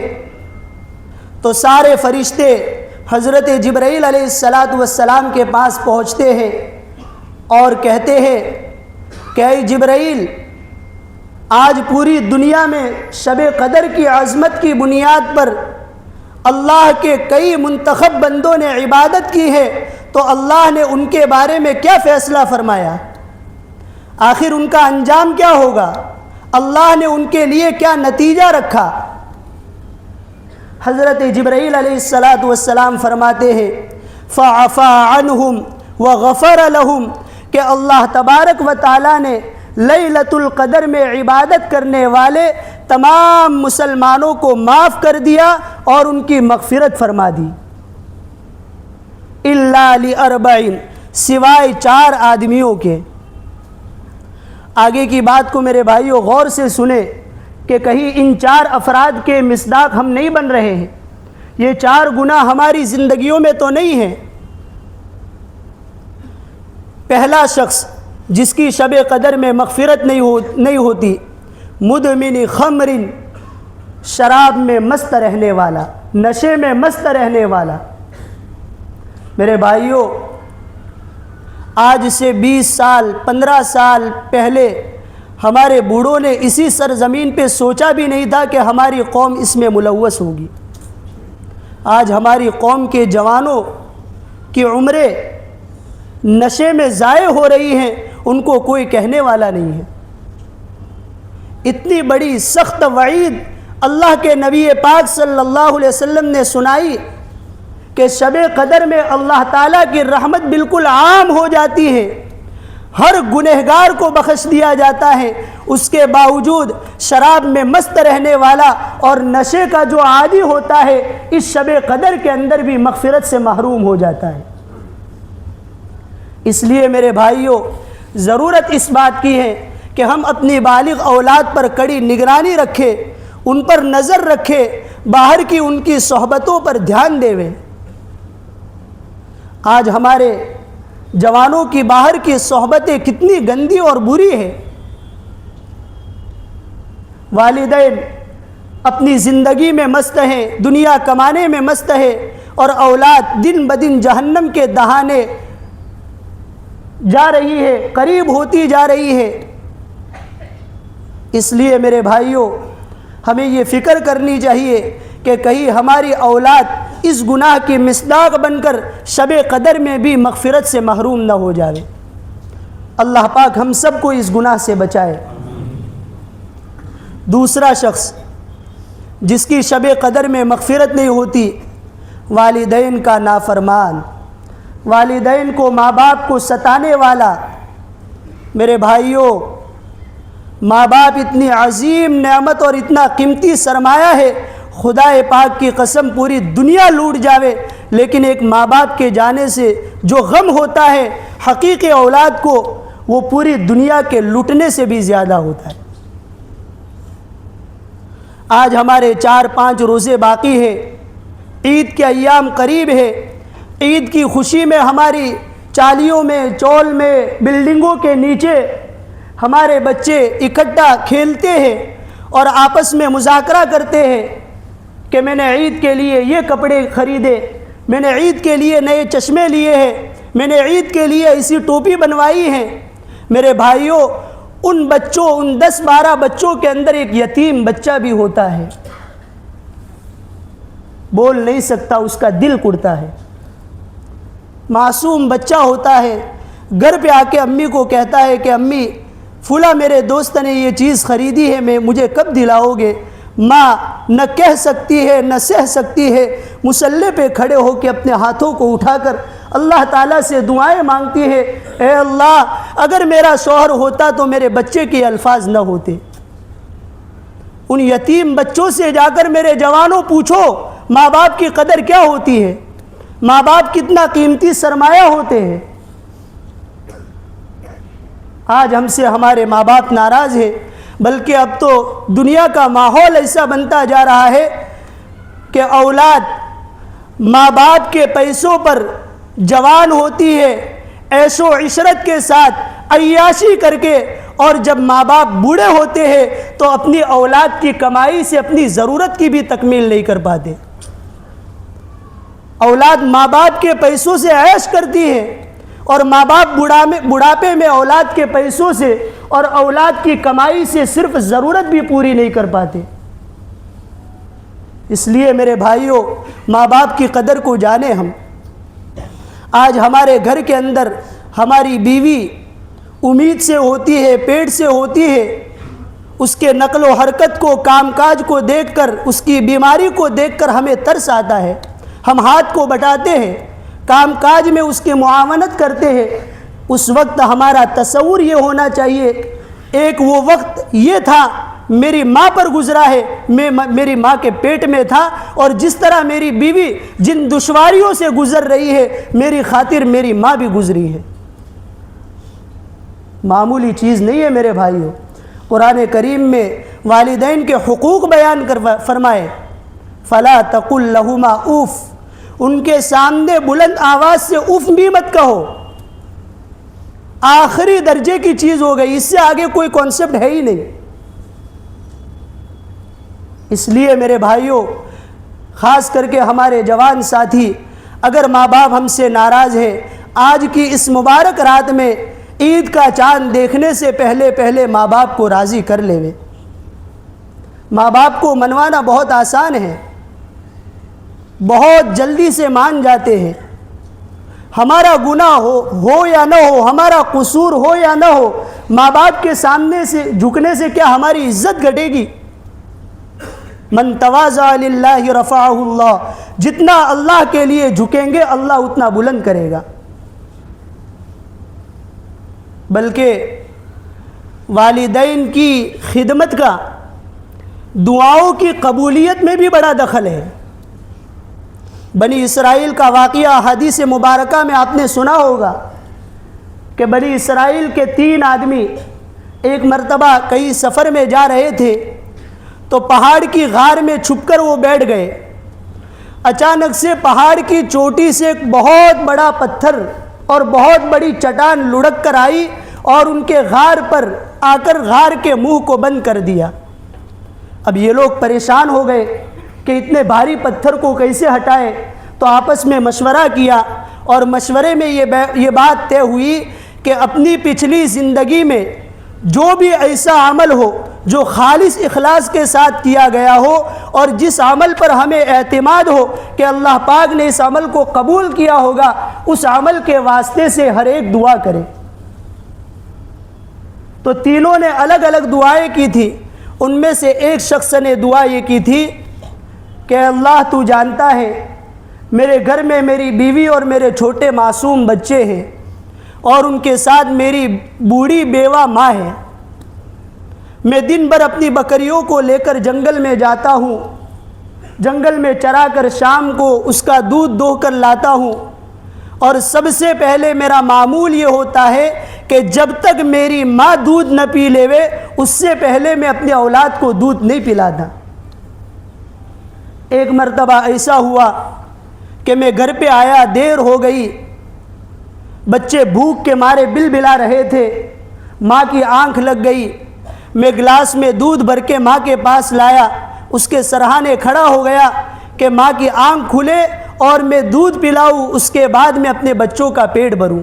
Speaker 1: تو سارے فرشتے حضرت جبرائیل علیہ السلام کے پاس پہنچتے ہیں اور کہتے ہیں کہ اے جبرائیل، آج پوری دنیا میں شب قدر کی عظمت کی بنیاد پر اللہ کے کئی منتخب بندوں نے عبادت کی ہے، تو اللہ نے ان کے بارے میں کیا فیصلہ فرمایا؟ آخر ان کا انجام کیا ہوگا؟ اللہ نے ان کے لیے کیا نتیجہ رکھا؟ حضرت جبرائیل علیہ السلام فرماتے ہیں فعفا عنہم وغفر لہم، کہ اللہ تبارک و تعالیٰ نے لیلۃ القدر میں عبادت کرنے والے تمام مسلمانوں کو معاف کر دیا اور ان کی مغفرت فرما دی، الا لاربعین، سوائے 4 آدمیوں کے۔ آگے کی بات کو میرے بھائیوں غور سے سنیں کہ کہیں ان 4 افراد کے مصداق ہم نہیں بن رہے ہیں، یہ 4 گناہ ہماری زندگیوں میں تو نہیں ہیں۔ پہلا شخص جس کی شب قدر میں مغفرت نہیں ہوتی، مدمن خمر، شراب میں مست رہنے والا، نشے میں مست رہنے والا۔ میرے بھائیوں، آج سے 20 سال 15 سال پہلے ہمارے بوڑھوں نے اسی سرزمین پہ سوچا بھی نہیں تھا کہ ہماری قوم اس میں ملوث ہوگی۔ آج ہماری قوم کے جوانوں کی عمریں نشے میں ضائع ہو رہی ہیں، ان کو کوئی کہنے والا نہیں ہے۔ اتنی بڑی سخت وعید اللہ کے نبی پاک صلی اللہ علیہ وسلم نے سنائی کہ شب قدر میں اللہ تعالیٰ کی رحمت بالکل عام ہو جاتی ہے، ہر گنہگار کو بخش دیا جاتا ہے، اس کے باوجود شراب میں مست رہنے والا اور نشے کا جو عادی ہوتا ہے اس شب قدر کے اندر بھی مغفرت سے محروم ہو جاتا ہے۔ اس لیے میرے بھائیوں، ضرورت اس بات کی ہے کہ ہم اپنی بالغ اولاد پر کڑی نگرانی رکھیں، ان پر نظر رکھیں، باہر کی ان کی صحبتوں پر دھیان دیں۔ آج ہمارے جوانوں کی باہر کی صحبتیں کتنی گندی اور بری ہے۔ والدین اپنی زندگی میں مست ہے، دنیا کمانے میں مست ہے، اور اولاد دن بدن جہنم کے دہانے جا رہی ہے، قریب ہوتی جا رہی ہے۔ اس لیے میرے بھائیوں، ہمیں یہ فکر کرنی چاہیے کہ کہیں ہماری اولاد اس گناہ کی مصداق بن کر شب قدر میں بھی مغفرت سے محروم نہ ہو جائے۔ اللہ پاک ہم سب کو اس گناہ سے بچائے۔ دوسرا شخص جس کی شب قدر میں مغفرت نہیں ہوتی، والدین کا نافرمان، والدین کو، ماں باپ کو ستانے والا۔ میرے بھائیوں، ماں باپ اتنی عظیم نعمت اور اتنا قیمتی سرمایہ ہے، خدا پاک کی قسم پوری دنیا لوٹ جاوے، لیکن ایک ماں باپ کے جانے سے جو غم ہوتا ہے حقیقی اولاد کو، وہ پوری دنیا کے لوٹنے سے بھی زیادہ ہوتا ہے۔ آج ہمارے 4-5 روزے باقی ہیں، عید کے ایام قریب ہے۔ عید کی خوشی میں ہماری چالیوں میں، چول میں، بلڈنگوں کے نیچے ہمارے بچے اکٹھا کھیلتے ہیں اور آپس میں مذاکرہ کرتے ہیں کہ میں نے عید کے لیے یہ کپڑے خریدے، میں نے عید کے لیے نئے چشمے لیے ہیں، میں نے عید کے لیے ایسی ٹوپی بنوائی ہے۔ میرے بھائیوں، ان بچوں، ان 10-12 بچوں کے اندر ایک یتیم بچہ بھی ہوتا ہے، بول نہیں سکتا، اس کا دل کڑتا ہے، معصوم بچہ ہوتا ہے، گھر پہ آ کے امی کو کہتا ہے کہ امی فلاں میرے دوست نے یہ چیز خریدی ہے، مجھے کب دلاؤ گے؟ ماں نہ کہہ سکتی ہے نہ سہ سکتی ہے، مصلی پہ کھڑے ہو کے اپنے ہاتھوں کو اٹھا کر اللہ تعالیٰ سے دعائیں مانگتی ہے، اے اللہ اگر میرا شوہر ہوتا تو میرے بچے کے الفاظ نہ ہوتے۔ ان یتیم بچوں سے جا کر میرے جوانوں پوچھو ماں باپ کی قدر کیا ہوتی ہے، ماں باپ کتنا قیمتی سرمایہ ہوتے ہیں۔ آج ہم سے ہمارے ماں باپ ناراض ہیں، بلکہ اب تو دنیا کا ماحول ایسا بنتا جا رہا ہے کہ اولاد ماں باپ کے پیسوں پر جوان ہوتی ہے، عیش و عشرت کے ساتھ عیاشی کر کے، اور جب ماں باپ بوڑھے ہوتے ہیں تو اپنی اولاد کی کمائی سے اپنی ضرورت کی بھی تکمیل نہیں کر پاتے۔ اولاد ماں باپ کے پیسوں سے عیش کرتی ہے، اور ماں باپ بڑھاپے میں اولاد کے پیسوں سے اور اولاد کی کمائی سے صرف ضرورت بھی پوری نہیں کر پاتے۔ اس لیے میرے بھائیوں، ماں باپ کی قدر کو جانیں ہم۔ آج ہمارے گھر کے اندر ہماری بیوی امید سے ہوتی ہے، پیٹ سے ہوتی ہے، اس کے نقل و حرکت کو، کام کاج کو دیکھ کر، اس کی بیماری کو دیکھ کر ہمیں ترس آتا ہے، ہم ہاتھ کو بٹاتے ہیں، کام کاج میں اس کی معاونت کرتے ہیں۔ اس وقت ہمارا تصور یہ ہونا چاہیے، ایک وہ وقت یہ تھا میری ماں پر گزرا ہے، میں میری ماں کے پیٹ میں تھا، اور جس طرح میری بیوی جن دشواریوں سے گزر رہی ہے، میری خاطر میری ماں بھی گزری ہے۔ معمولی چیز نہیں ہے میرے بھائیوں۔ قرآن کریم میں والدین کے حقوق بیان کر فرمائے، فلا تقل لہما اف، ان کے سامنے بلند آواز سے اف بھی مت کہو۔ آخری درجے کی چیز ہو گئی، اس سے آگے کوئی کانسیپٹ ہے ہی نہیں۔ اس لیے میرے بھائیوں، خاص کر کے ہمارے جوان ساتھی، اگر ماں باپ ہم سے ناراض ہے، آج کی اس مبارک رات میں عید کا چاند دیکھنے سے پہلے ماں باپ کو راضی کر لے۔ ماں باپ کو منوانا بہت آسان ہے، بہت جلدی سے مان جاتے ہیں۔ ہمارا گناہ ہو یا نہ ہو، ہمارا قصور ہو یا نہ ہو، ماں باپ کے سامنے سے جھکنے سے کیا ہماری عزت گھٹے گی؟ من تواضع للہ رفعہ اللہ، جتنا اللہ کے لیے جھکیں گے اللہ اتنا بلند کرے گا۔ بلکہ والدین کی خدمت کا دعاؤں کی قبولیت میں بھی بڑا دخل ہے۔ بنی اسرائیل کا واقعہ حدیث مبارکہ میں آپ نے سنا ہوگا کہ بنی اسرائیل کے 3 آدمی ایک مرتبہ کئی سفر میں جا رہے تھے، تو پہاڑ کی غار میں چھپ کر وہ بیٹھ گئے۔ اچانک سے پہاڑ کی چوٹی سے ایک بہت بڑا پتھر اور بہت بڑی چٹان لڑک کر آئی اور ان کے غار پر آ کر غار کے منہ کو بند کر دیا۔ اب یہ لوگ پریشان ہو گئے کہ اتنے بھاری پتھر کو کیسے ہٹائے، تو آپس میں مشورہ کیا، اور مشورے میں یہ بات طے ہوئی کہ اپنی پچھلی زندگی میں جو بھی ایسا عمل ہو جو خالص اخلاص کے ساتھ کیا گیا ہو، اور جس عمل پر ہمیں اعتماد ہو کہ اللہ پاک نے اس عمل کو قبول کیا ہوگا، اس عمل کے واسطے سے ہر ایک دعا کرے۔ تو تینوں نے الگ الگ دعائیں کی تھی۔ ان میں سے ایک شخص نے دعا یہ کی تھی کہ اللہ تو جانتا ہے میرے گھر میں میری بیوی اور میرے چھوٹے معصوم بچے ہیں، اور ان کے ساتھ میری بوڑھی بیوہ ماں ہے۔ میں دن بھر اپنی بکریوں کو لے کر جنگل میں جاتا ہوں، جنگل میں چرا کر شام کو اس کا دودھ دوہ کر لاتا ہوں، اور سب سے پہلے میرا معمول یہ ہوتا ہے کہ جب تک میری ماں دودھ نہ پی لیوے اس سے پہلے میں اپنے اولاد کو دودھ نہیں پلاتا۔ ایک مرتبہ ایسا ہوا کہ میں گھر پہ آیا، دیر ہو گئی، بچے بھوک کے مارے بل بلا رہے تھے، ماں کی آنکھ لگ گئی۔ میں گلاس میں دودھ بھر کے ماں کے پاس لایا، اس کے سرہانے کھڑا ہو گیا کہ ماں کی آنکھ کھلے اور میں دودھ پلاؤں، اس کے بعد میں اپنے بچوں کا پیٹ بھروں۔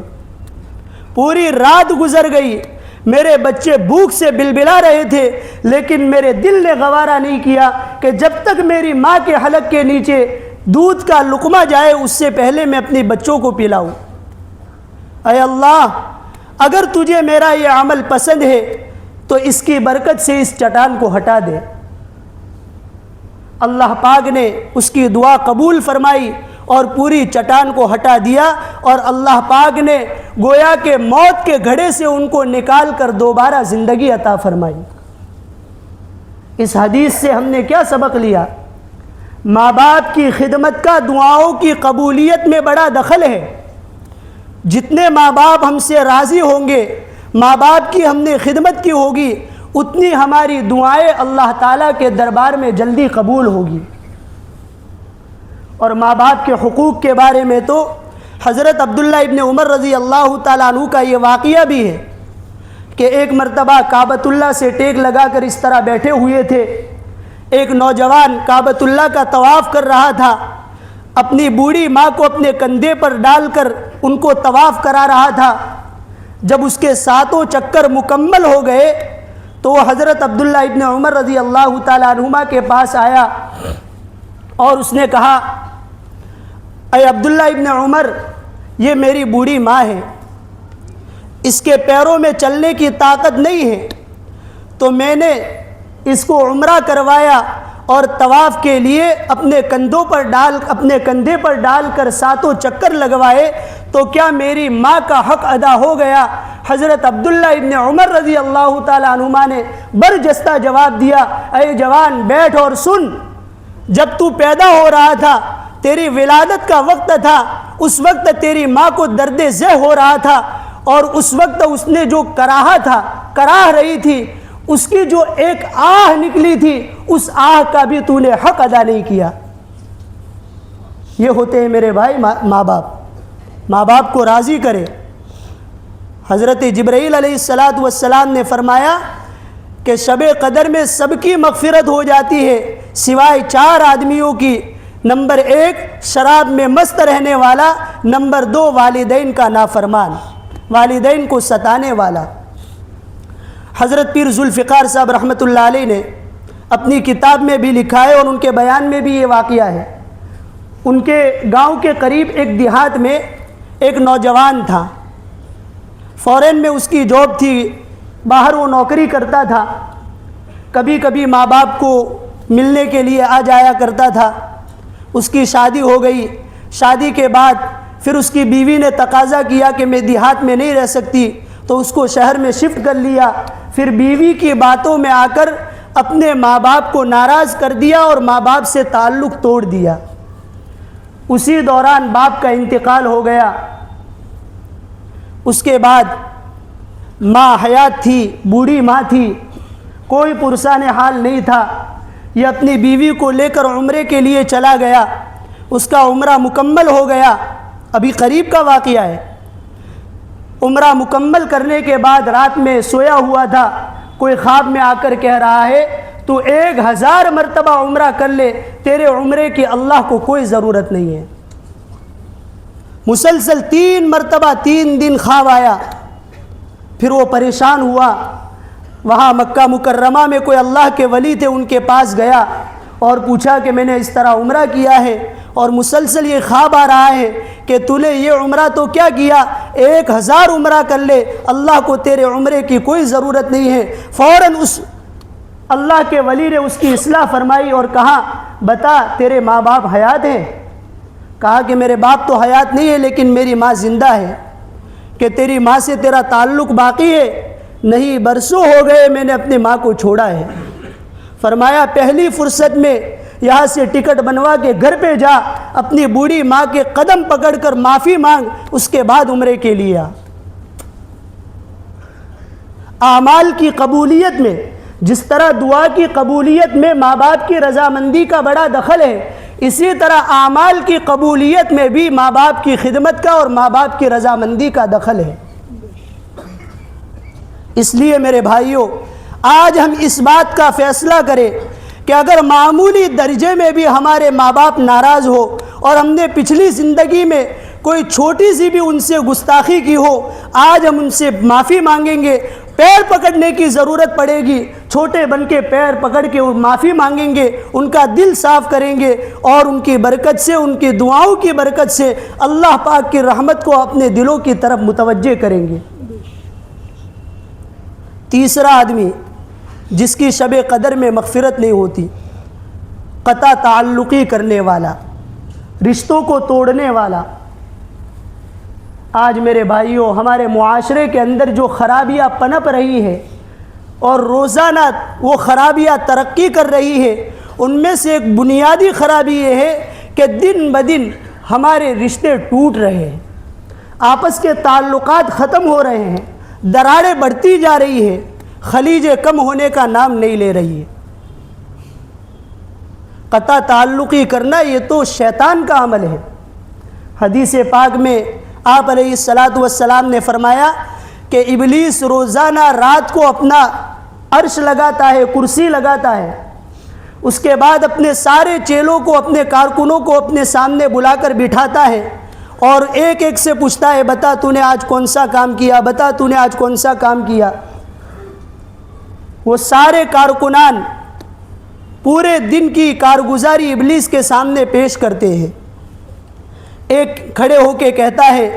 Speaker 1: پوری رات گزر گئی، میرے بچے بھوک سے بلبلا رہے تھے، لیکن میرے دل نے گوارا نہیں کیا کہ جب تک میری ماں کے حلق کے نیچے دودھ کا لقمہ جائے اس سے پہلے میں اپنے بچوں کو پلاؤں۔ اے اللہ، اگر تجھے میرا یہ عمل پسند ہے تو اس کی برکت سے اس چٹان کو ہٹا دے۔ اللہ پاک نے اس کی دعا قبول فرمائی اور پوری چٹان کو ہٹا دیا، اور اللہ پاک نے گویا کہ موت کے گھڑے سے ان کو نکال کر دوبارہ زندگی عطا فرمائی۔ اس حدیث سے ہم نے کیا سبق لیا؟ ماں باپ کی خدمت کا دعاؤں کی قبولیت میں بڑا دخل ہے۔ جتنے ماں باپ ہم سے راضی ہوں گے، ماں باپ کی ہم نے خدمت کی ہوگی، اتنی ہماری دعائیں اللہ تعالیٰ کے دربار میں جلدی قبول ہوگی۔ اور ماں باپ کے حقوق کے بارے میں تو حضرت عبداللہ ابن عمر رضی اللہ تعالیٰ عنہ کا یہ واقعہ بھی ہے کہ ایک مرتبہ کعبۃ اللہ سے ٹیک لگا کر اس طرح بیٹھے ہوئے تھے، ایک نوجوان کعبۃ اللہ کا طواف کر رہا تھا، اپنی بوڑھی ماں کو اپنے کندھے پر ڈال کر ان کو طواف کرا رہا تھا۔ جب اس کے 7 چکر مکمل ہو گئے تو وہ حضرت عبداللہ ابن عمر رضی اللہ تعالیٰ عنہما کے پاس آیا اور اس نے کہا، اے عبداللہ ابن عمر، یہ میری بوڑھی ماں ہے، اس کے پیروں میں چلنے کی طاقت نہیں ہے، تو میں نے اس کو عمرہ کروایا اور طواف کے لیے اپنے کندھے پر ڈال کر 7 چکر لگوائے، تو کیا میری ماں کا حق ادا ہو گیا؟ حضرت عبداللہ ابن عمر رضی اللہ تعالیٰ عنہما نے برجستہ جواب دیا، اے جوان بیٹھ اور سن، جب تو پیدا ہو رہا تھا، تیری ولادت کا وقت تھا، اس وقت تیری ماں کو درد ذہ ہو رہا تھا، اور اس وقت اس نے جو کراہ رہی تھی، اس کی جو ایک آہ نکلی تھی، اس آہ کا بھی تو نے حق ادا نہیں کیا۔ یہ ہوتے ہیں میرے بھائی ماں باپ، ماں باپ کو راضی کرے۔ حضرت جبرائیل علیہ السلام نے فرمایا کہ شب قدر میں سب کی مغفرت ہو جاتی ہے سوائے 4 آدمیوں کی، نمبر 1 شراب میں مست رہنے والا، نمبر 2 والدین کا نافرمان، والدین کو ستانے والا۔ حضرت پیر ذوالفقار صاحب رحمۃ اللہ علیہ نے اپنی کتاب میں بھی لکھا ہے اور ان کے بیان میں بھی یہ واقعہ ہے۔ ان کے گاؤں کے قریب ایک دیہات میں ایک نوجوان تھا، فورین میں اس کی جاب تھی، باہر وہ نوکری کرتا تھا، کبھی کبھی ماں باپ کو ملنے کے لیے آ جایا کرتا تھا۔ اس کی شادی ہو گئی، شادی کے بعد پھر اس کی بیوی نے تقاضا کیا کہ میں دیہات میں نہیں رہ سکتی، تو اس کو شہر میں شفٹ کر لیا۔ پھر بیوی کی باتوں میں آ کر اپنے ماں باپ کو ناراض کر دیا اور ماں باپ سے تعلق توڑ دیا۔ اسی دوران باپ کا انتقال ہو گیا۔ اس کے بعد ماں حیات تھی، بوڑھی ماں تھی، کوئی پرسان حال نہیں تھا۔ یہ اپنی بیوی کو لے کر عمرے کے لیے چلا گیا، اس کا عمرہ مکمل ہو گیا، ابھی قریب کا واقعہ ہے۔ عمرہ مکمل کرنے کے بعد رات میں سویا ہوا تھا، کوئی خواب میں آ کر کہہ رہا ہے تو 1000 مرتبہ عمرہ کر لے، تیرے عمرے کی اللہ کو کوئی ضرورت نہیں ہے۔ مسلسل 3 مرتبہ 3 دن خواب آیا، پھر وہ پریشان ہوا، وہاں مکہ مکرمہ میں کوئی اللہ کے ولی تھے، ان کے پاس گیا اور پوچھا کہ میں نے اس طرح عمرہ کیا ہے اور مسلسل یہ خواب آ رہا ہے کہ تو نے یہ عمرہ تو کیا کیا، 1000 عمرہ کر لے، اللہ کو تیرے عمرے کی کوئی ضرورت نہیں ہے۔ فوراً اس اللہ کے ولی نے اس کی اصلاح فرمائی اور کہا بتا تیرے ماں باپ حیات ہیں؟ کہا کہ میرے باپ تو حیات نہیں ہے لیکن میری ماں زندہ ہے۔ کہ تیری ماں سے تیرا تعلق باقی ہے؟ نہیں، برسوں ہو گئے میں نے اپنی ماں کو چھوڑا ہے۔ فرمایا پہلی فرصت میں یہاں سے ٹکٹ بنوا کے گھر پہ جا، اپنی بوڑھی ماں کے قدم پکڑ کر معافی مانگ، اس کے بعد عمرے کے لیے آ۔ اعمال کی قبولیت میں جس طرح دعا کی قبولیت میں ماں باپ کی رضامندی کا بڑا دخل ہے، اسی طرح اعمال کی قبولیت میں بھی ماں باپ کی خدمت کا اور ماں باپ کی رضامندی کا دخل ہے۔ اس لیے میرے بھائیوں، آج ہم اس بات کا فیصلہ کریں کہ اگر معمولی درجے میں بھی ہمارے ماں باپ ناراض ہو اور ہم نے پچھلی زندگی میں کوئی چھوٹی سی بھی ان سے گستاخی کی ہو، آج ہم ان سے معافی مانگیں گے، پیر پکڑنے کی ضرورت پڑے گی، چھوٹے بن کے پیر پکڑ کے معافی مانگیں گے، ان کا دل صاف کریں گے اور ان کی برکت سے، ان کی دعاؤں کی برکت سے اللہ پاک کی رحمت کو اپنے دلوں کی طرف متوجہ کریں گے۔ تیسرا آدمی جس کی شب قدر میں مغفرت نہیں ہوتی، قطع تعلقی کرنے والا، رشتوں کو توڑنے والا۔ آج میرے بھائیوں، ہمارے معاشرے کے اندر جو خرابیاں پنپ رہی ہے اور روزانہ وہ خرابیاں ترقی کر رہی ہے، ان میں سے ایک بنیادی خرابی یہ ہے کہ دن بدن ہمارے رشتے ٹوٹ رہے ہیں، آپس کے تعلقات ختم ہو رہے ہیں، دراڑیں بڑھتی جا رہی ہے، خلیجیں کم ہونے کا نام نہیں لے رہی ہے۔ قطع تعلقی کرنا یہ تو شیطان کا عمل ہے۔ حدیث پاک میں آپ علیہ السلام نے فرمایا کہ ابلیس روزانہ رات کو اپنا عرش لگاتا ہے، کرسی لگاتا ہے، اس کے بعد اپنے سارے چیلوں کو، اپنے کارکنوں کو اپنے سامنے بلا کر بٹھاتا ہے اور ایک ایک سے پوچھتا ہے بتا تو نے آج کون سا کام کیا، بتا تو نے آج کون سا کام کیا۔ وہ سارے کارکنان پورے دن کی کارگزاری ابلیس کے سامنے پیش کرتے ہیں۔ ایک کھڑے ہو کے کہتا ہے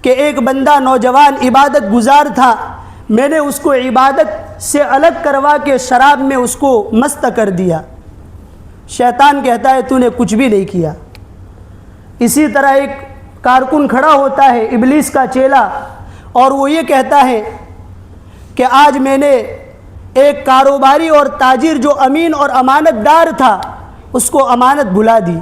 Speaker 1: کہ ایک بندہ نوجوان عبادت گزار تھا، میں نے اس کو عبادت سے الگ کروا کے شراب میں اس کو مست کر دیا۔ شیطان کہتا ہے تو نے کچھ بھی نہیں کیا۔ اسی طرح ایک کارکن کھڑا ہوتا ہے، ابلیس کا چیلا، اور وہ یہ کہتا ہے کہ آج میں نے ایک کاروباری اور تاجر جو امین اور امانت دار تھا اس کو امانت بھلا دی،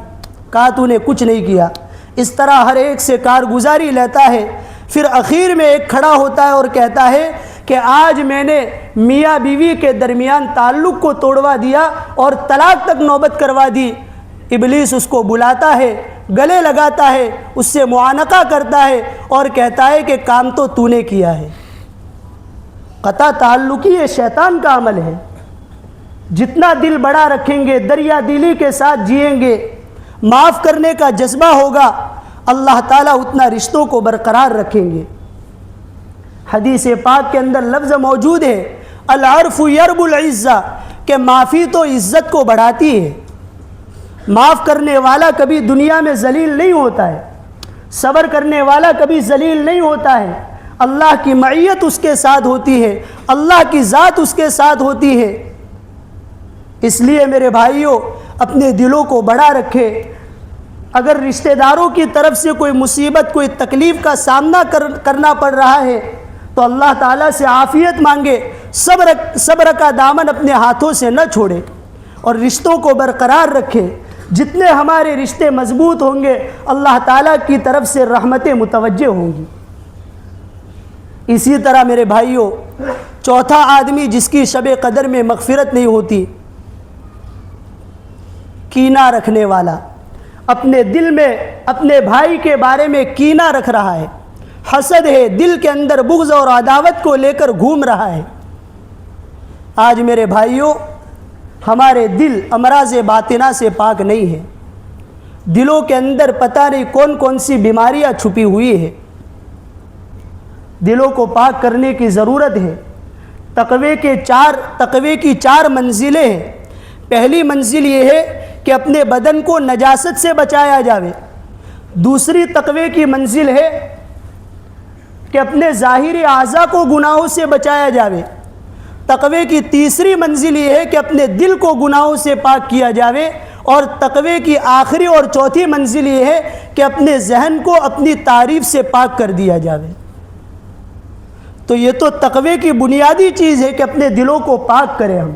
Speaker 1: کہا تو نے کچھ نہیں کیا۔ اس طرح ہر ایک سے کارگزاری لیتا ہے۔ پھر اخیر میں ایک کھڑا ہوتا ہے اور کہتا ہے کہ آج میں نے میاں بیوی کے درمیان تعلق کو توڑوا دیا اور طلاق تک نوبت کروا دی۔ ابلیس اس کو بلاتا ہے، گلے لگاتا ہے، اس سے معانقہ کرتا ہے اور کہتا ہے کہ کام تو نے کیا ہے۔ قطع تعلقی یہ شیطان کا عمل ہے۔ جتنا دل بڑا رکھیں گے، دریا دلی کے ساتھ جئیں گے، معاف کرنے کا جذبہ ہوگا، اللہ تعالیٰ اتنا رشتوں کو برقرار رکھیں گے۔ حدیث پاک کے اندر لفظ موجود ہے العرف یرب العزہ، کہ معافی تو عزت کو بڑھاتی ہے۔ معاف کرنے والا کبھی دنیا میں ذلیل نہیں ہوتا ہے، صبر کرنے والا کبھی ذلیل نہیں ہوتا ہے، اللہ کی معیت اس کے ساتھ ہوتی ہے، اللہ کی ذات اس کے ساتھ ہوتی ہے۔ اس لیے میرے بھائیوں، اپنے دلوں کو بڑا رکھے۔ اگر رشتہ داروں کی طرف سے کوئی مصیبت، کوئی تکلیف کا سامنا کرنا پڑ رہا ہے تو اللہ تعالیٰ سے عافیت مانگے، صبر کا دامن اپنے ہاتھوں سے نہ چھوڑے اور رشتوں کو برقرار رکھے۔ جتنے ہمارے رشتے مضبوط ہوں گے، اللہ تعالیٰ کی طرف سے رحمتیں متوجہ ہوں گی۔ اسی طرح میرے بھائیوں، چوتھا آدمی جس کی شب قدر میں مغفرت نہیں ہوتی، کینہ رکھنے والا، اپنے دل میں اپنے بھائی کے بارے میں کینہ رکھ رہا ہے، حسد ہے، دل کے اندر بغض اور عداوت کو لے کر گھوم رہا ہے۔ آج میرے بھائیوں، ہمارے دل امراض باطنہ سے پاک نہیں ہیں. دلوں کے اندر پتہ نہیں کون کون سی بیماریاں چھپی ہوئی ہیں. دلوں کو پاک کرنے کی ضرورت ہے. تقوی کی چار منزلیں ہیں. پہلی منزل یہ ہے کہ اپنے بدن کو نجاست سے بچایا جاوے. دوسری تقوی کی منزل ہے کہ اپنے ظاہری اعضاء کو گناہوں سے بچایا جاوے. تقوی کی تیسری منزل یہ ہے کہ اپنے دل کو گناہوں سے پاک کیا جاوے. اور تقوی کی آخری اور چوتھی منزل یہ ہے کہ اپنے ذہن کو اپنی تعریف سے پاک کر دیا جاوے. تو یہ تو تقوی کی بنیادی چیز ہے کہ اپنے دلوں کو پاک کریں ہم.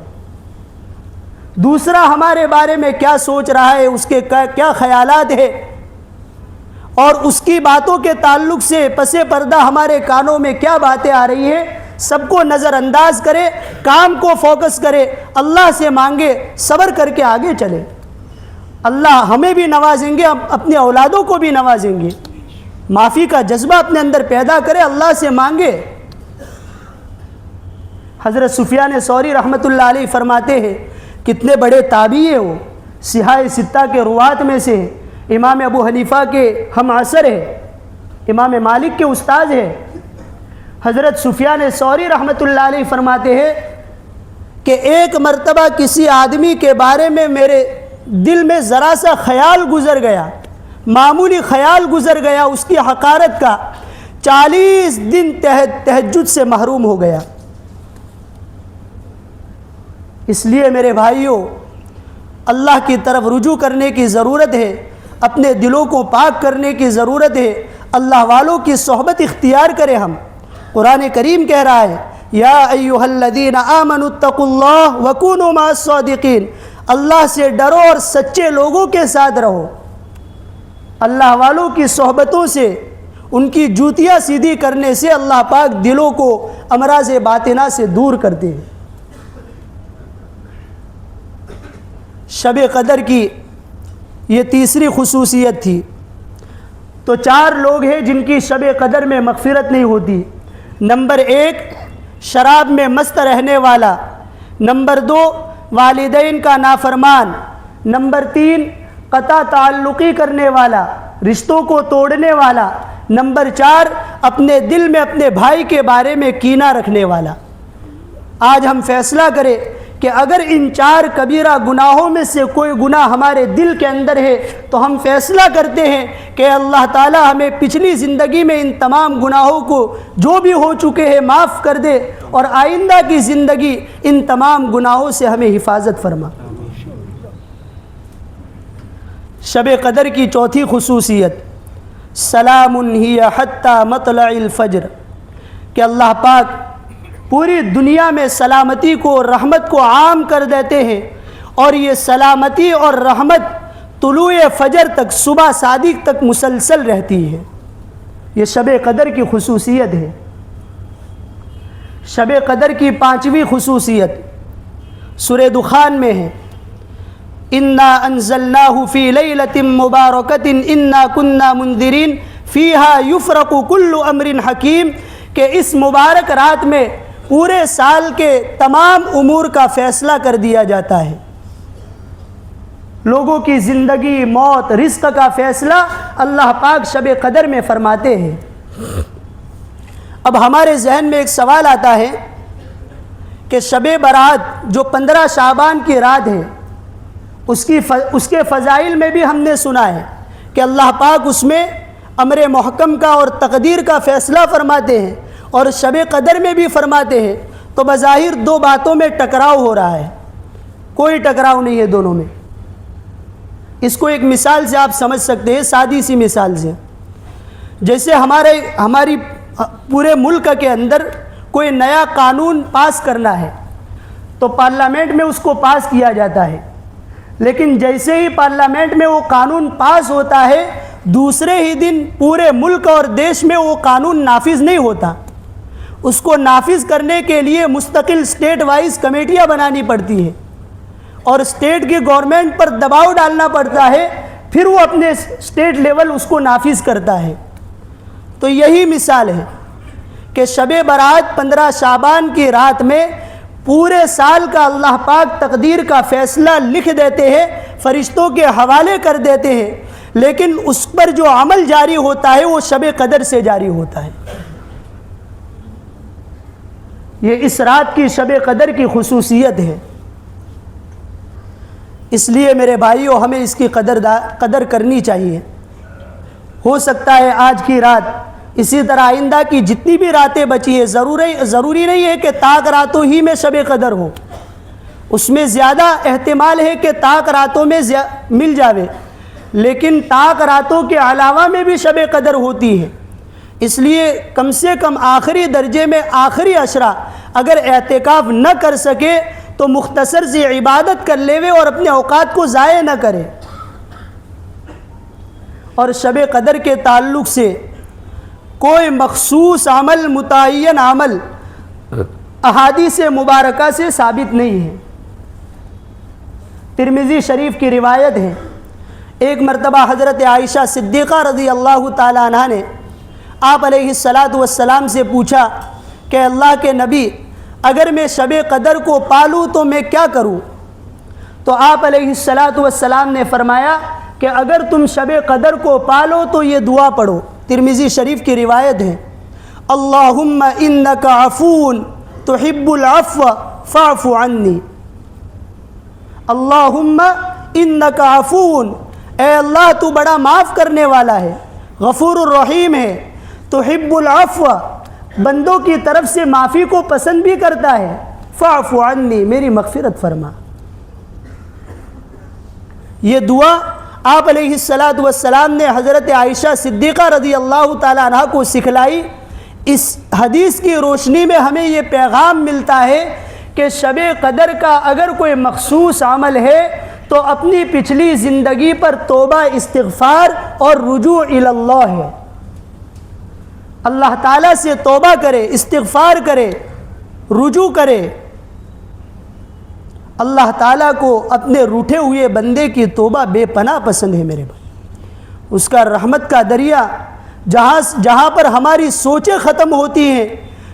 Speaker 1: دوسرا ہمارے بارے میں کیا سوچ رہا ہے, اس کے کیا خیالات ہے, اور اس کی باتوں کے تعلق سے پس پردہ ہمارے کانوں میں کیا باتیں آ رہی ہیں, سب کو نظر انداز کرے, کام کو فوکس کرے, اللہ سے مانگے, صبر کر کے آگے چلے. اللہ ہمیں بھی نوازیں گے, اپنے اولادوں کو بھی نوازیں گے. معافی کا جذبہ اپنے اندر پیدا کرے, اللہ سے مانگے. حضرت سفیان ثوری رحمۃ اللہ علیہ فرماتے ہیں, کتنے بڑے تابعی ہیں وہ, صحاح ستہ کے روات میں سے, امام ابو حنیفہ کے ہم عصر ہے, امام مالک کے استاد ہے. حضرت سفیان ثوری رحمۃ اللہ علیہ فرماتے ہیں کہ ایک مرتبہ کسی آدمی کے بارے میں میرے دل میں ذرا سا خیال گزر گیا, معمولی خیال گزر گیا اس کی حقارت کا, 40 دن تہجد سے محروم ہو گیا. اس لیے میرے بھائیوں, اللہ کی طرف رجوع کرنے کی ضرورت ہے, اپنے دلوں کو پاک کرنے کی ضرورت ہے. اللہ والوں کی صحبت اختیار کریں ہم. قرآن کریم کہہ رہا ہے, یا ایھا الذین آمنوا اتقوا اللہ وکونوا مع الصادقین, اللہ سے ڈرو اور سچے لوگوں کے ساتھ رہو. اللہ والوں کی صحبتوں سے, ان کی جوتیاں سیدھی کرنے سے اللہ پاک دلوں کو امراض باطنہ سے دور کرتے ہیں. شب قدر کی یہ تیسری خصوصیت تھی. تو 4 لوگ ہیں جن کی شب قدر میں مغفرت نہیں ہوتی. نمبر 1 شراب میں مست رہنے والا. نمبر 2 والدین کا نافرمان. نمبر 3 قطع تعلقی کرنے والا, رشتوں کو توڑنے والا. نمبر 4 اپنے دل میں اپنے بھائی کے بارے میں کینہ رکھنے والا. آج ہم فیصلہ کریں کہ اگر ان 4 کبیرہ گناہوں میں سے کوئی گناہ ہمارے دل کے اندر ہے تو ہم فیصلہ کرتے ہیں کہ اللہ تعالی ہمیں پچھلی زندگی میں ان تمام گناہوں کو جو بھی ہو چکے ہیں معاف کر دے, اور آئندہ کی زندگی ان تمام گناہوں سے ہمیں حفاظت فرما. شب قدر کی چوتھی خصوصیت, سلام ہی حتی مطلع الفجر, کہ اللہ پاک پوری دنیا میں سلامتی کو, رحمت کو عام کر دیتے ہیں, اور یہ سلامتی اور رحمت طلوع فجر تک, صبح صادق تک مسلسل رہتی ہے. یہ شب قدر کی خصوصیت ہے. شب قدر کی 5ویں خصوصیت سورہ دخان میں ہے, انا انزلناہ فی لیلۃ مبارکۃ انا کنا منذرین فیہا یفرق کل امر حکیم, کہ اس مبارک رات میں پورے سال کے تمام امور کا فیصلہ کر دیا جاتا ہے. لوگوں کی زندگی, موت, رزق کا فیصلہ اللہ پاک شب قدر میں فرماتے ہیں. اب ہمارے ذہن میں ایک سوال آتا ہے کہ شب برات جو 15 شعبان کی رات ہے, اس کے فضائل میں بھی ہم نے سنا ہے کہ اللہ پاک اس میں امر محکم کا اور تقدیر کا فیصلہ فرماتے ہیں, اور شب قدر میں بھی فرماتے ہیں. تو بظاہر 2 باتوں میں ٹکراؤ ہو رہا ہے, کوئی ٹکراؤ نہیں ہے دونوں میں. اس کو ایک مثال سے آپ سمجھ سکتے ہیں, سادی سی مثال سے. جیسے ہماری پورے ملک کے اندر کوئی نیا قانون پاس کرنا ہے تو پارلیمنٹ میں اس کو پاس کیا جاتا ہے, لیکن جیسے ہی پارلیمنٹ میں وہ قانون پاس ہوتا ہے, دوسرے ہی دن پورے ملک اور دیش میں وہ قانون نافذ نہیں ہوتا. اس کو نافذ کرنے کے لیے مستقل اسٹیٹ وائز کمیٹیاں بنانی پڑتی ہیں, اور اسٹیٹ کی گورنمنٹ پر دباؤ ڈالنا پڑتا ہے, پھر وہ اپنے اسٹیٹ لیول اس کو نافذ کرتا ہے. تو یہی مثال ہے کہ شب برات 15 شعبان کی رات میں پورے سال کا اللہ پاک تقدیر کا فیصلہ لکھ دیتے ہیں، فرشتوں کے حوالے کر دیتے ہیں، لیکن اس پر جو عمل جاری ہوتا ہے وہ شب قدر سے جاری ہوتا ہے۔ یہ اس رات کی شب قدر کی خصوصیت ہے۔ اس لیے میرے بھائیوں ہمیں اس کی قدر کرنی چاہیے۔ ہو سکتا ہے آج کی رات، اسی طرح آئندہ کی جتنی بھی راتیں بچی ہیں، ضروری نہیں ہے کہ طاق راتوں ہی میں شب قدر ہو، اس میں زیادہ احتمال ہے کہ طاق راتوں میں مل جاوے، لیکن طاق راتوں کے علاوہ میں بھی شب قدر ہوتی ہے۔ اس لیے کم سے کم آخری درجے میں آخری عشرہ اگر اعتکاف نہ کر سکے تو مختصر سی عبادت کر لیوے اور اپنے اوقات کو ضائع نہ کرے۔ اور شب قدر کے تعلق سے کوئی مخصوص عمل، متعین عمل احادیث مبارکہ سے ثابت نہیں ہے۔ ترمذی شریف کی روایت ہے، ایک مرتبہ حضرت عائشہ صدیقہ رضی اللہ تعالی عنہ نے آپ علیہ السلام سے پوچھا کہ اللہ کے نبی، اگر میں شب قدر کو پالوں تو میں کیا کروں؟ تو آپ علیہ السلام نے فرمایا کہ اگر تم شب قدر کو پالو تو یہ دعا پڑھو۔ ترمذی شریف کی روایت ہے، اللہم انک عفو تحب العفو فاعف عنی۔ اللہم انک عفو، اے اللہ تو بڑا معاف کرنے والا ہے، غفور الرحیم ہے، تحب العفو، بندوں کی طرف سے معافی کو پسند بھی کرتا ہے، فاعف عنی، میری مغفرت فرما۔ یہ دعا آپ علیہ السلام نے حضرت عائشہ صدیقہ رضی اللہ تعالیٰ عنہ کو سکھلائی۔ اس حدیث کی روشنی میں ہمیں یہ پیغام ملتا ہے کہ شب قدر کا اگر کوئی مخصوص عمل ہے تو اپنی پچھلی زندگی پر توبہ، استغفار اور رجوع الی اللہ ہے۔ اللہ تعالیٰ سے توبہ کرے، استغفار کرے، رجوع کرے۔ اللہ تعالیٰ کو اپنے روٹھے ہوئے بندے کی توبہ بے پناہ پسند ہے میرے بھائی۔ اس کا رحمت کا دریا جہاں پر ہماری سوچیں ختم ہوتی ہیں،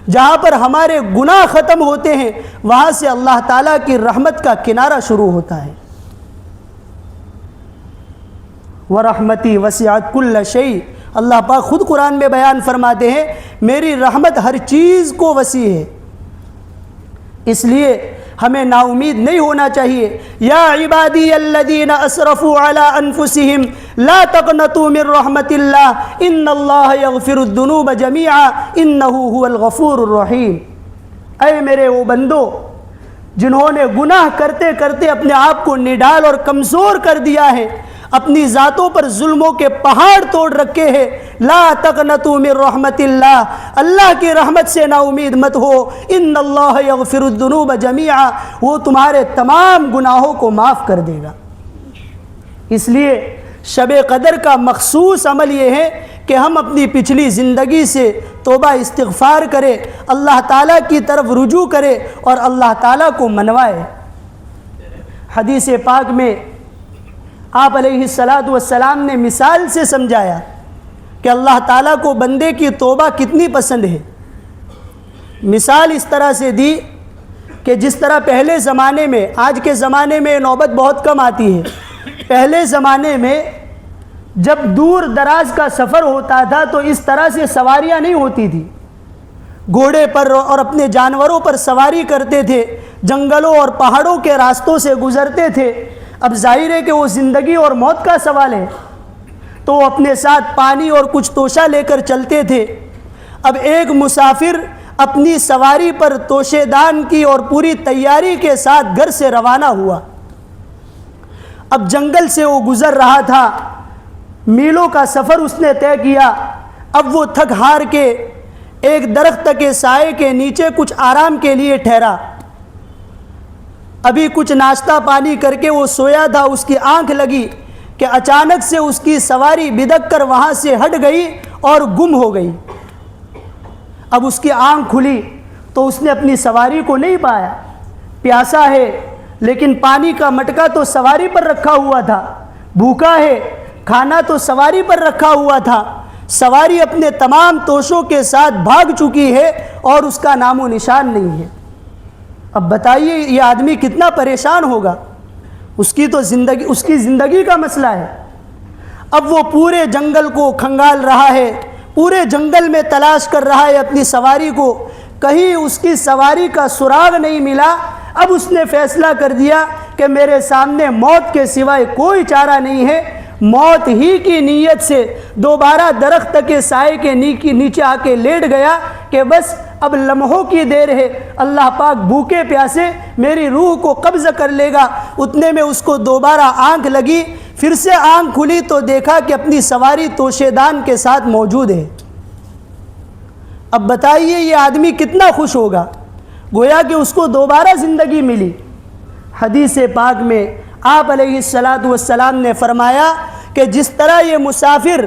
Speaker 1: جہاں پر ہمارے گناہ ختم ہوتے ہیں، وہاں سے اللہ تعالیٰ کی رحمت کا کنارہ شروع ہوتا ہے۔ وَرَحْمَتِي وَسِعَتْ كُلَّ شَيْءٍ، اللہ پاک خود قرآن میں بیان فرماتے ہیں میری رحمت ہر چیز کو وسیع ہے۔ اس لیے ہمیں نا امید نہیں ہونا چاہیے۔ یا عبادی الذین اسرفوا علی انفسہم لا تقنطوا من رحمت اللہ ان اللہ یغفر الذنوب جمیعا انہ هو الغفور الرحیم۔ اے میرے وہ بندو جنہوں نے گناہ کرتے کرتے اپنے آپ کو نڈال اور کمزور کر دیا ہے، اپنی ذاتوں پر ظلموں کے پہاڑ توڑ رکھے ہیں، لا تقنطوا من رحمت اللہ، اللہ کی رحمت سے نا امید مت ہو، ان اللہ یغفر الذنوب جمیعا، وہ تمہارے تمام گناہوں کو معاف کر دے گا۔ اس لیے شب قدر کا مخصوص عمل یہ ہے کہ ہم اپنی پچھلی زندگی سے توبہ استغفار کرے، اللہ تعالیٰ کی طرف رجوع کرے اور اللہ تعالیٰ کو منوائے۔ حدیث پاک میں آپ علیہ السلام نے مثال سے سمجھایا کہ اللہ تعالیٰ کو بندے کی توبہ کتنی پسند ہے۔ مثال اس طرح سے دی کہ جس طرح پہلے زمانے میں، آج کے زمانے میں نوبت بہت کم آتی ہے، پہلے زمانے میں جب دور دراز کا سفر ہوتا تھا تو اس طرح سے سواریاں نہیں ہوتی تھی، گھوڑے پر اور اپنے جانوروں پر سواری کرتے تھے، جنگلوں اور پہاڑوں کے راستوں سے گزرتے تھے۔ اب ظاہر ہے کہ وہ زندگی اور موت کا سوال ہے، تو وہ اپنے ساتھ پانی اور کچھ توشہ لے کر چلتے تھے۔ اب ایک مسافر اپنی سواری پر توشے دان کی اور پوری تیاری کے ساتھ گھر سے روانہ ہوا۔ اب جنگل سے وہ گزر رہا تھا، میلوں کا سفر اس نے طے کیا۔ اب وہ تھک ہار کے ایک درخت کے سائے کے نیچے کچھ آرام کے لیے ٹھہرا۔ ابھی کچھ ناشتہ پانی کر کے وہ سویا تھا، اس کی آنکھ لگی کہ اچانک سے اس کی سواری بدک کر وہاں سے ہٹ گئی اور گم ہو گئی۔ اب اس کی آنکھ کھلی تو اس نے اپنی سواری کو نہیں پایا۔ پیاسا ہے لیکن پانی کا مٹکا تو سواری پر رکھا ہوا تھا، بھوکا ہے کھانا تو سواری پر رکھا ہوا تھا۔ سواری اپنے تمام توشوں کے ساتھ بھاگ چکی ہے اور اس کا نام و نشان نہیں ہے۔ اب بتائیے یہ آدمی کتنا پریشان ہوگا، اس کی زندگی کا مسئلہ ہے۔ اب وہ پورے جنگل کو کھنگال رہا ہے، پورے جنگل میں تلاش کر رہا ہے اپنی سواری کو، کہیں اس کی سواری کا سراغ نہیں ملا۔ اب اس نے فیصلہ کر دیا کہ میرے سامنے موت کے سوائے کوئی چارہ نہیں ہے، موت ہی کی نیت سے دوبارہ درخت کے سائے کے نیچے آ کے لیٹ گیا کہ بس اب لمحوں کی دیر ہے، اللہ پاک بھوکے پیاسے میری روح کو قبض کر لے گا۔ اتنے میں اس کو دوبارہ آنکھ لگی، پھر سے آنکھ کھلی تو دیکھا کہ اپنی سواری توشے دان کے ساتھ موجود ہے۔ اب بتائیے یہ آدمی کتنا خوش ہوگا، گویا کہ اس کو دوبارہ زندگی ملی۔ حدیث پاک میں آپ علیہ السلام نے فرمایا کہ جس طرح یہ مسافر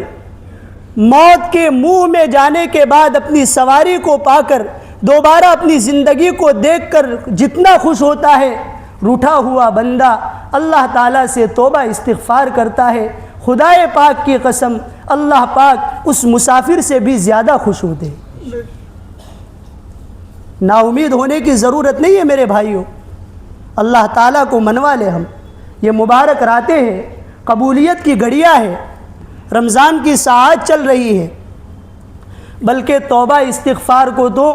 Speaker 1: موت کے منہ میں جانے کے بعد اپنی سواری کو پا کر دوبارہ اپنی زندگی کو دیکھ کر جتنا خوش ہوتا ہے، روٹھا ہوا بندہ اللہ تعالیٰ سے توبہ استغفار کرتا ہے، خدائے پاک کی قسم اللہ پاک اس مسافر سے بھی زیادہ خوش ہوتے ہیں۔ نا امید ہونے کی ضرورت نہیں ہے میرے بھائیوں، اللہ تعالیٰ کو منوا لے ہم۔ یہ مبارک راتیں ہیں، قبولیت کی گھڑیاں ہیں، رمضان کی ساعات چل رہی ہے، بلکہ توبہ استغفار کو تو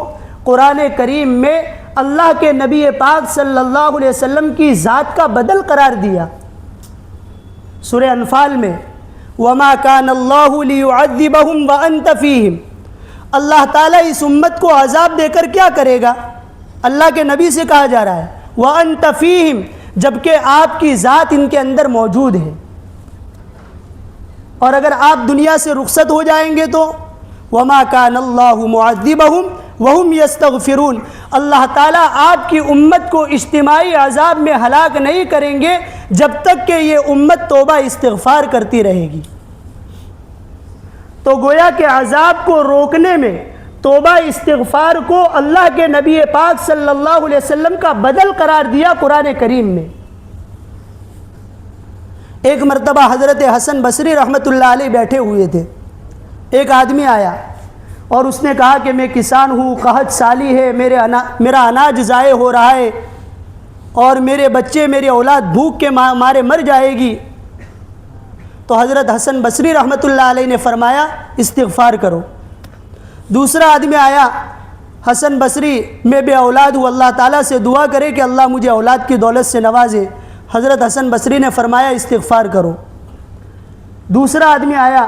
Speaker 1: قرآن کریم میں اللہ کے نبی پاک صلی اللہ علیہ وسلم کی ذات کا بدل قرار دیا۔ سورہ انفال میں وَمَا كَانَ اللَّهُ لِيُعَذِّبَهُمْ وَأَنْتَ فِيهِمْ، اللہ تعالیٰ اس امت کو عذاب دے کر کیا کرے گا؟ اللہ کے نبی سے کہا جا رہا ہے وَأَنْتَ فِيهِمْ، جبکہ آپ کی ذات ان کے اندر موجود ہے، اور اگر آپ دنیا سے رخصت ہو جائیں گے تو وَمَا كَانَ اللَّهُ مُعَذِّبَهُمْ وَهُمْ يَسْتَغْفِرُونَ، اللہ تعالیٰ آپ کی امت کو اجتماعی عذاب میں ہلاک نہیں کریں گے جب تک کہ یہ امت توبہ استغفار کرتی رہے گی۔ تو گویا کہ عذاب کو روکنے میں توبہ استغفار کو اللہ کے نبی پاک صلی اللہ علیہ وسلم کا بدل قرار دیا قرآن کریم میں۔ ایک مرتبہ حضرت حسن بصری رحمۃ اللہ علیہ بیٹھے ہوئے تھے، ایک آدمی آیا اور اس نے کہا کہ میں کسان ہوں، قحط سالی ہے، میرا اناج ضائع ہو رہا ہے اور میرے بچے میری اولاد بھوک کے مارے مر جائے گی۔ تو حضرت حسن بصری رحمۃ اللہ علیہ نے فرمایا استغفار کرو۔ دوسرا آدمی آیا، حسن بصری میں بے اولاد ہوں، اللہ تعالیٰ سے دعا کرے کہ اللہ مجھے اولاد کی دولت سے نوازے۔ حضرت حسن بصری نے فرمایا استغفار کرو۔ دوسرا آدمی آیا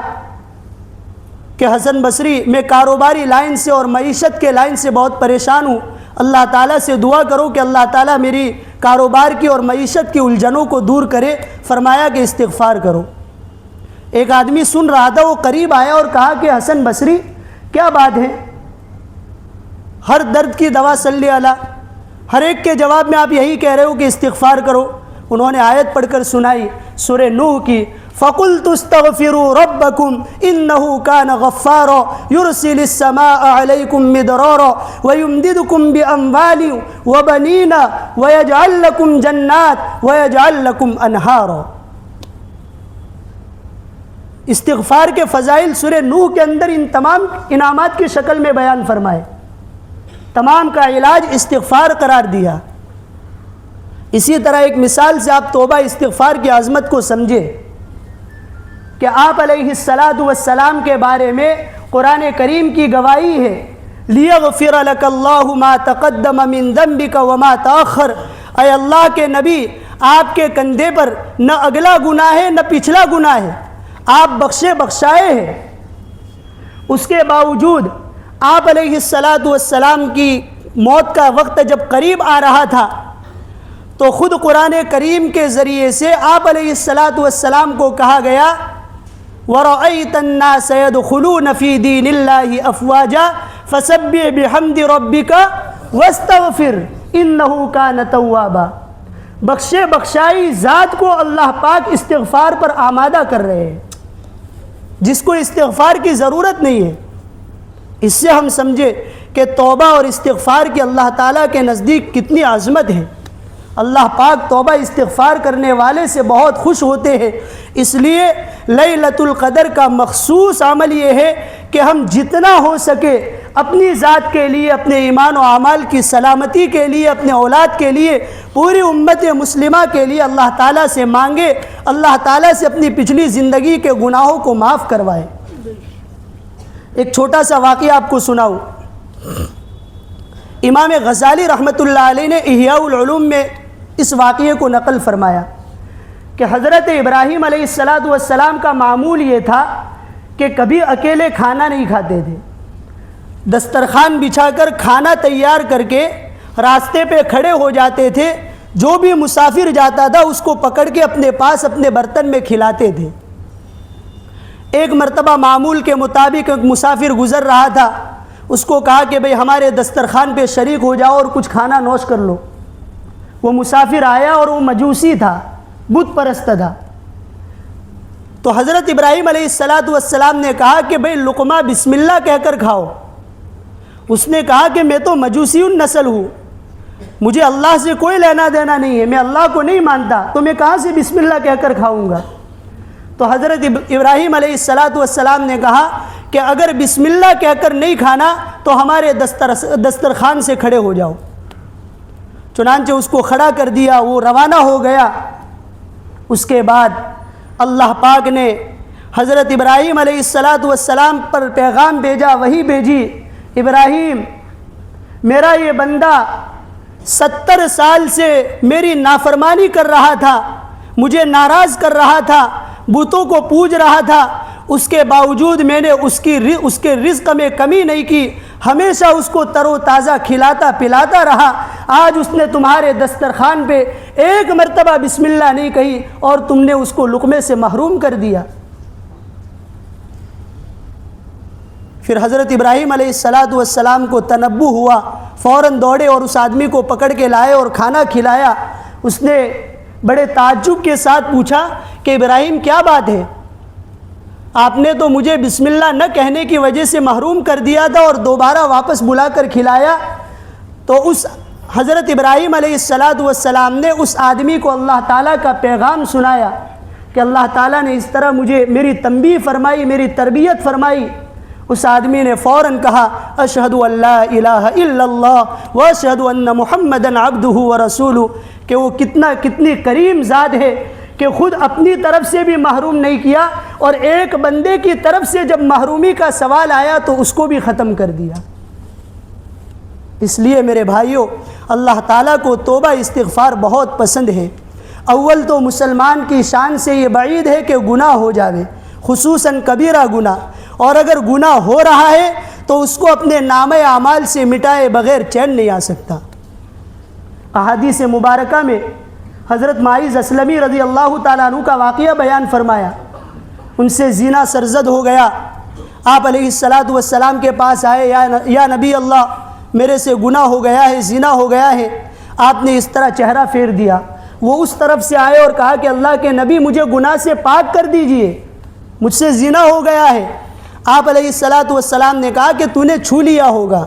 Speaker 1: کہ حسن بصری میں کاروباری لائن سے اور معیشت کے لائن سے بہت پریشان ہوں، اللہ تعالیٰ سے دعا کرو کہ اللہ تعالیٰ میری کاروبار کی اور معیشت کی الجھنوں کو دور کرے۔ فرمایا کہ استغفار کرو۔ ایک آدمی سن رہا تھا، وہ قریب آیا اور کہا کہ حسن بصری کیا بات ہے، ہر درد کی دوا صلی اللہ، ہر ایک کے جواب میں آپ یہی کہہ رہے ہو کہ استغفار کرو۔ انہوں نے آیت پڑھ کر سنائی سورہ نوح کی، فَقُلْتُ اسْتَغْفِرُوا رَبَّكُمْ إِنَّهُ كَانَ غَفَّارًا يُرْسِلِ السَّمَاءَ عَلَيْكُمْ مِدْرَارًا وَيُمْدِدْكُمْ بِأَمْوَالٍ وَبَنِينَ وَيَجْعَلْ لَكُمْ جَنَّاتٍ وَيَجْعَلْ لَكُمْ أَنْهَارًا۔ استغفار کے فضائل سورہ نوح کے اندر ان تمام انعامات کی شکل میں بیان فرمائے، تمام کا علاج استغفار قرار دیا۔ اسی طرح ایک مثال سے آپ توبہ استغفار کی عظمت کو سمجھے کہ آپ علیہ السلام کے بارے میں قرآن کریم کی گواہی ہے لِيَغْفِرَ لَكَ اللَّهُ مَا تَقَدَّمَ مِن ذَنبِكَ وَمَا تَأَخَّرَ، اے اللہ کے نبی آپ کے کندھے پر نہ اگلا گناہ ہے نہ پچھلا گناہ ہے، آپ بخشے بخشائے ہیں۔ اس کے باوجود آپ علیہ السلام کی موت کا وقت جب قریب آ رہا تھا تو خود قرآن کریم کے ذریعے سے آپ علیہ السلام کو کہا گیا وَرَأَيْتَ النَّاسَ يَدْخُلُونَ فِي دِينِ اللَّهِ أَفْوَاجًا فَسَبِّحْ بِحَمْدِ رَبِّكَ وَاسْتَغْفِرْ إِنَّهُ كَانَ تَوَّابًا۔ بخشے بخشائی ذات کو اللہ پاک استغفار پر آمادہ کر رہے ہیں، جس کو استغفار کی ضرورت نہیں ہے۔ اس سے ہم سمجھے کہ توبہ اور استغفار کی اللہ تعالیٰ کے نزدیک کتنی عظمت ہے۔ اللہ پاک توبہ استغفار کرنے والے سے بہت خوش ہوتے ہیں۔ اس لیے لیلۃ القدر کا مخصوص عمل یہ ہے کہ ہم جتنا ہو سکے اپنی ذات کے لیے، اپنے ایمان و اعمال کی سلامتی کے لیے، اپنے اولاد کے لیے، پوری امت مسلمہ کے لیے اللہ تعالیٰ سے مانگے، اللہ تعالیٰ سے اپنی پچھلی زندگی کے گناہوں کو معاف کروائے۔ ایک چھوٹا سا واقعہ آپ کو سناؤں۔ امام غزالی رحمۃ اللہ علیہ نے احیاء العلوم میں اس واقعے کو نقل فرمایا کہ حضرت ابراہیم علیہ السلام کا معمول یہ تھا کہ کبھی اکیلے کھانا نہیں کھاتے تھے، دسترخوان بچھا کر کھانا تیار کر کے راستے پہ کھڑے ہو جاتے تھے، جو بھی مسافر جاتا تھا اس کو پکڑ کے اپنے پاس اپنے برتن میں کھلاتے تھے۔ ایک مرتبہ معمول کے مطابق ایک مسافر گزر رہا تھا، اس کو کہا کہ بھئی ہمارے دسترخوان پہ شریک ہو جاؤ اور کچھ کھانا نوش کر لو۔ وہ مسافر آیا اور وہ مجوسی تھا، بت پرست تھا۔ تو حضرت ابراہیم علیہ السلام نے کہا کہ بھئی لقمہ بسم اللہ کہہ کر کھاؤ۔ اس نے کہا کہ میں تو مجوسی النسل ہوں، مجھے اللہ سے کوئی لینا دینا نہیں ہے، میں اللہ کو نہیں مانتا، تو میں کہاں سے بسم اللہ کہہ کر کھاؤں گا؟ تو حضرت ابراہیم علیہ السلام نے کہا کہ اگر بسم اللہ کہہ کر نہیں کھانا تو ہمارے دسترخوان سے کھڑے ہو جاؤ۔ چنانچہ اس کو کھڑا کر دیا، وہ روانہ ہو گیا۔ اس کے بعد اللہ پاک نے حضرت ابراہیم علیہ السلام پر پیغام بھیجا، وحی بھیجی، ابراہیم میرا یہ بندہ 70 سال سے میری نافرمانی کر رہا تھا، مجھے ناراض کر رہا تھا، بتوں کو پوج رہا تھا، اس کے باوجود میں نے اس کے رزق میں کمی نہیں کی، ہمیشہ اس کو تر و تازہ کھلاتا پلاتا رہا۔ آج اس نے تمہارے دسترخوان پہ ایک مرتبہ بسم اللہ نہیں کہی اور تم نے اس کو لقمے سے محروم کر دیا۔ پھر حضرت ابراہیم علیہ السلام کو تنبہ ہوا، فوراً دوڑے اور اس آدمی کو پکڑ کے لائے اور کھانا کھلایا۔ اس نے بڑے تعجب کے ساتھ پوچھا کہ ابراہیم کیا بات ہے؟ آپ نے تو مجھے بسم اللہ نہ کہنے کی وجہ سے محروم کر دیا تھا اور دوبارہ واپس بلا کر کھلایا۔ تو اس حضرت ابراہیم علیہ السلام نے اس آدمی کو اللہ تعالیٰ کا پیغام سنایا کہ اللہ تعالیٰ نے اس طرح مجھے میری تنبیہ فرمائی، میری تربیت فرمائی۔ اس آدمی نے فوراً کہا اشہد ان لا الہ الا اللہ واشہد ان محمدًا عبدہ ورسولہ، کہ وہ کتنی کریم ذات ہے کہ خود اپنی طرف سے بھی محروم نہیں کیا اور ایک بندے کی طرف سے جب محرومی کا سوال آیا تو اس کو بھی ختم کر دیا۔ اس لیے میرے بھائیوں، اللہ تعالیٰ کو توبہ استغفار بہت پسند ہے۔ اول تو مسلمان کی شان سے یہ بعید ہے کہ گناہ ہو جاوے، خصوصاً کبیرہ گناہ، اور اگر گناہ ہو رہا ہے تو اس کو اپنے نامہ اعمال سے مٹائے بغیر چین نہیں آ سکتا۔ احادیث مبارکہ میں حضرت معاذ اسلمی رضی اللہ تعالیٰ عنہ کا واقعہ بیان فرمایا، ان سے زنا سرزد ہو گیا۔ آپ علیہ السلام کے پاس آئے، یا نبی اللہ میرے سے گناہ ہو گیا ہے، زنا ہو گیا ہے۔ آپ نے اس طرح چہرہ پھیر دیا۔ وہ اس طرف سے آئے اور کہا کہ اللہ کے نبی مجھے گناہ سے پاک کر دیجئے، مجھ سے زنا ہو گیا ہے۔ آپ علیہ السلام نے کہا کہ تو نے چھو لیا ہوگا،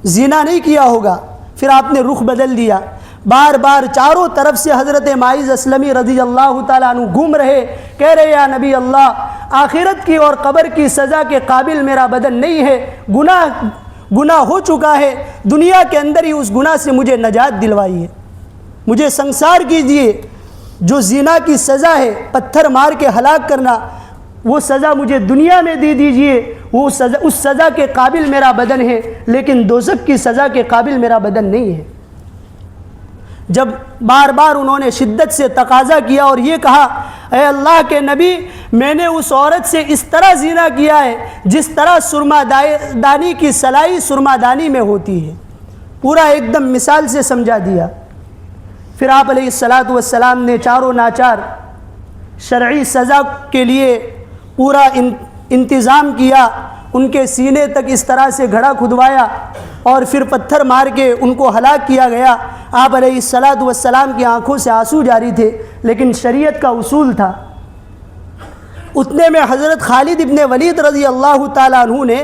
Speaker 1: زنا نہیں کیا ہوگا۔ پھر آپ نے رخ بدل دیا۔ بار بار چاروں طرف سے حضرت معاذ اسلمی رضی اللہ تعالیٰ عنہ گھوم رہے، کہہ رہے یا نبی اللہ آخرت کی اور قبر کی سزا کے قابل میرا بدن نہیں ہے، گناہ ہو چکا ہے، دنیا کے اندر ہی اس گناہ سے مجھے نجات دلوائی ہے، مجھے سنسار کیجئے۔ جو زنا کی سزا ہے پتھر مار کے ہلاک کرنا، وہ سزا مجھے دنیا میں دے دیجئے، وہ سزا اس سزا کے قابل میرا بدن ہے، لیکن دوزخ کی سزا کے قابل میرا بدن نہیں ہے۔ جب بار بار انہوں نے شدت سے تقاضا کیا اور یہ کہا اے اللہ کے نبی میں نے اس عورت سے اس طرح زنا کیا ہے جس طرح سرما دانی کی سلائی سرما دانی میں ہوتی ہے، پورا ایک دم مثال سے سمجھا دیا۔ پھر آپ علیہ السلام نے چاروں ناچار شرعی سزا کے لیے پورا انتظام کیا، ان کے سینے تک اس طرح سے گھڑا کھدوایا اور پھر پتھر مار کے ان کو ہلاک کیا گیا۔ آپ علیہ السلام کی آنکھوں سے آنسو جاری تھے، لیکن شریعت کا اصول تھا۔ اتنے میں حضرت خالد ابن ولید رضی اللہ تعالیٰ عنہ نے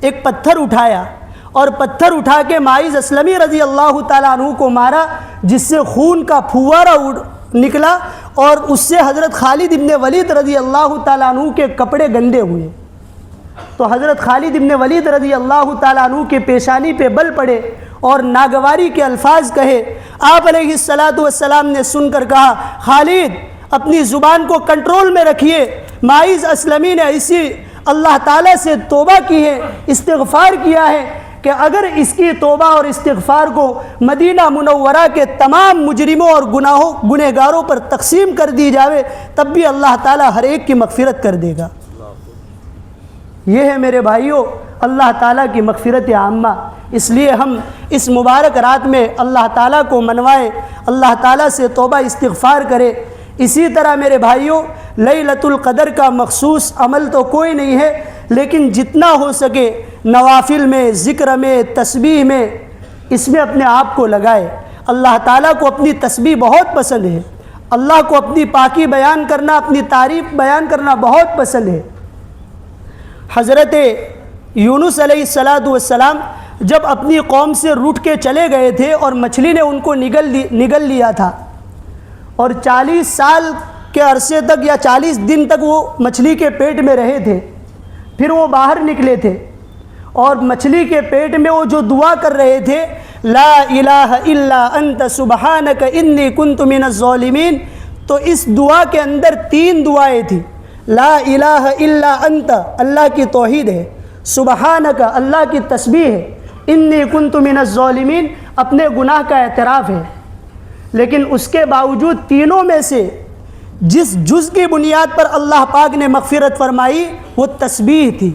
Speaker 1: ایک پتھر اٹھایا اور پتھر اٹھا کے معاذ اسلمی رضی اللہ تعالیٰ عنہ کو مارا، جس سے خون کا پھوارہ نکلا اور اس سے حضرت خالد ابن ولید رضی اللہ تعالیٰ عنہ کے کپڑے گندے ہوئے۔ تو حضرت خالد ابن ولید رضی اللہ تعالیٰ عنہ کے پیشانی پہ بل پڑے اور ناگواری کے الفاظ کہے۔ آپ علیہ السلام نے سن کر کہا، خالد اپنی زبان کو کنٹرول میں رکھیے، ماعز اسلمی نے ایسی اللہ تعالیٰ سے توبہ کی ہے، استغفار کیا ہے کہ اگر اس کی توبہ اور استغفار کو مدینہ منورہ کے تمام مجرموں اور گنہگاروں پر تقسیم کر دی جاوے تب بھی اللہ تعالیٰ ہر ایک کی مغفرت کر دے گا۔ یہ ہے میرے بھائیوں اللہ تعالیٰ کی مغفرت عامہ۔ اس لیے ہم اس مبارک رات میں اللہ تعالیٰ کو منوائیں، اللہ تعالیٰ سے توبہ استغفار کرے۔ اسی طرح میرے بھائیوں لیلۃ القدر کا مخصوص عمل تو کوئی نہیں ہے، لیکن جتنا ہو سکے نوافل میں، ذکر میں، تسبیح میں، اس میں اپنے آپ کو لگائے۔ اللہ تعالیٰ کو اپنی تسبیح بہت پسند ہے، اللہ کو اپنی پاکی بیان کرنا، اپنی تعریف بیان کرنا بہت پسند ہے۔ حضرت یونس علیہ السلام جب اپنی قوم سے روٹ کے چلے گئے تھے اور مچھلی نے ان کو نگل لیا تھا، اور 40 سال کے عرصے تک یا 40 دن تک وہ مچھلی کے پیٹ میں رہے تھے، پھر وہ باہر نکلے تھے اور مچھلی کے پیٹ میں وہ جو دعا کر رہے تھے، لا الہ الا انت سبحانک انی کنت من الظالمین، تو اس دعا کے اندر 3 دعائیں تھیں۔ لا الہ الا انت اللہ کی توحید ہے، سبحانک اللہ کی تسبیح ہے، انی کنت من الظالمین اپنے گناہ کا اعتراف ہے۔ لیکن اس کے باوجود تینوں میں سے جس جز کی بنیاد پر اللہ پاک نے مغفرت فرمائی وہ تسبیح تھی۔